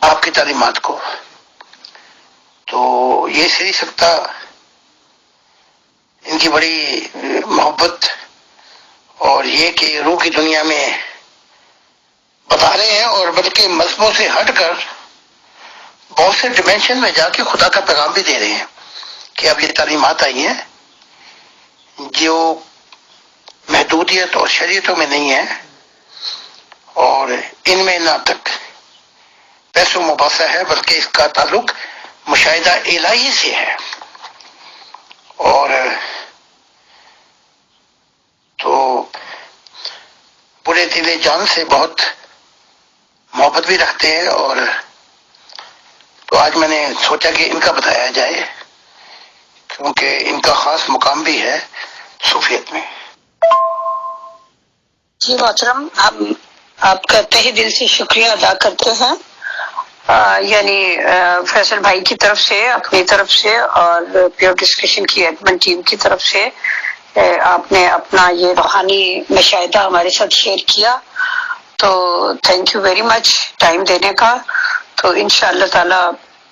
آپ کی تعلیمات کو. تو یہ سری سکتا ان کی بڑی محبت اور یہ کہ روح کی دنیا میں بتا رہے ہیں، اور بلکہ مذہبوں سے ہٹ کر بہت سے ڈیمینشن میں جا کے خدا کا پیغام بھی دے رہے ہیں کہ اب یہ تعلیمات آئی ہیں جو محدودیت اور شریعتوں میں نہیں ہیں، اور ان میں نہ تک پیسوں مباحثہ ہے بلکہ اس کا تعلق مشاہدہ الہی سے ہے. اور تو پورے دل جان سے بہت محبت بھی رکھتے ہیں. اور تو آج میں نے سوچا کہ ان کا بتایا جائے کیونکہ ان کا خاص مقام بھی ہے صوفیت میں. جی محترم، ہم آپ کا تہہ دل سے شکریہ ادا کرتے ہیں، یعنی فیصل بھائی کی طرف سے، اپنی طرف سے، اور پیور ڈسکشن کی ایڈمن ٹیم کی طرف سے آپ نے اپنا یہ روحانی مشاہدہ ہمارے ساتھ شیئر کیا. تو thank you very much time دینے کا. تو انشاءاللہ تعالی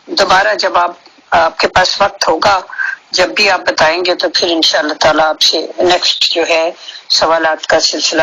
دوبارہ جب آپ کے پاس وقت ہوگا، جب بھی آپ بتائیں گے تو پھر انشاءاللہ تعالی آپ سے نیکسٹ جو ہے سوالات کا سلسلہ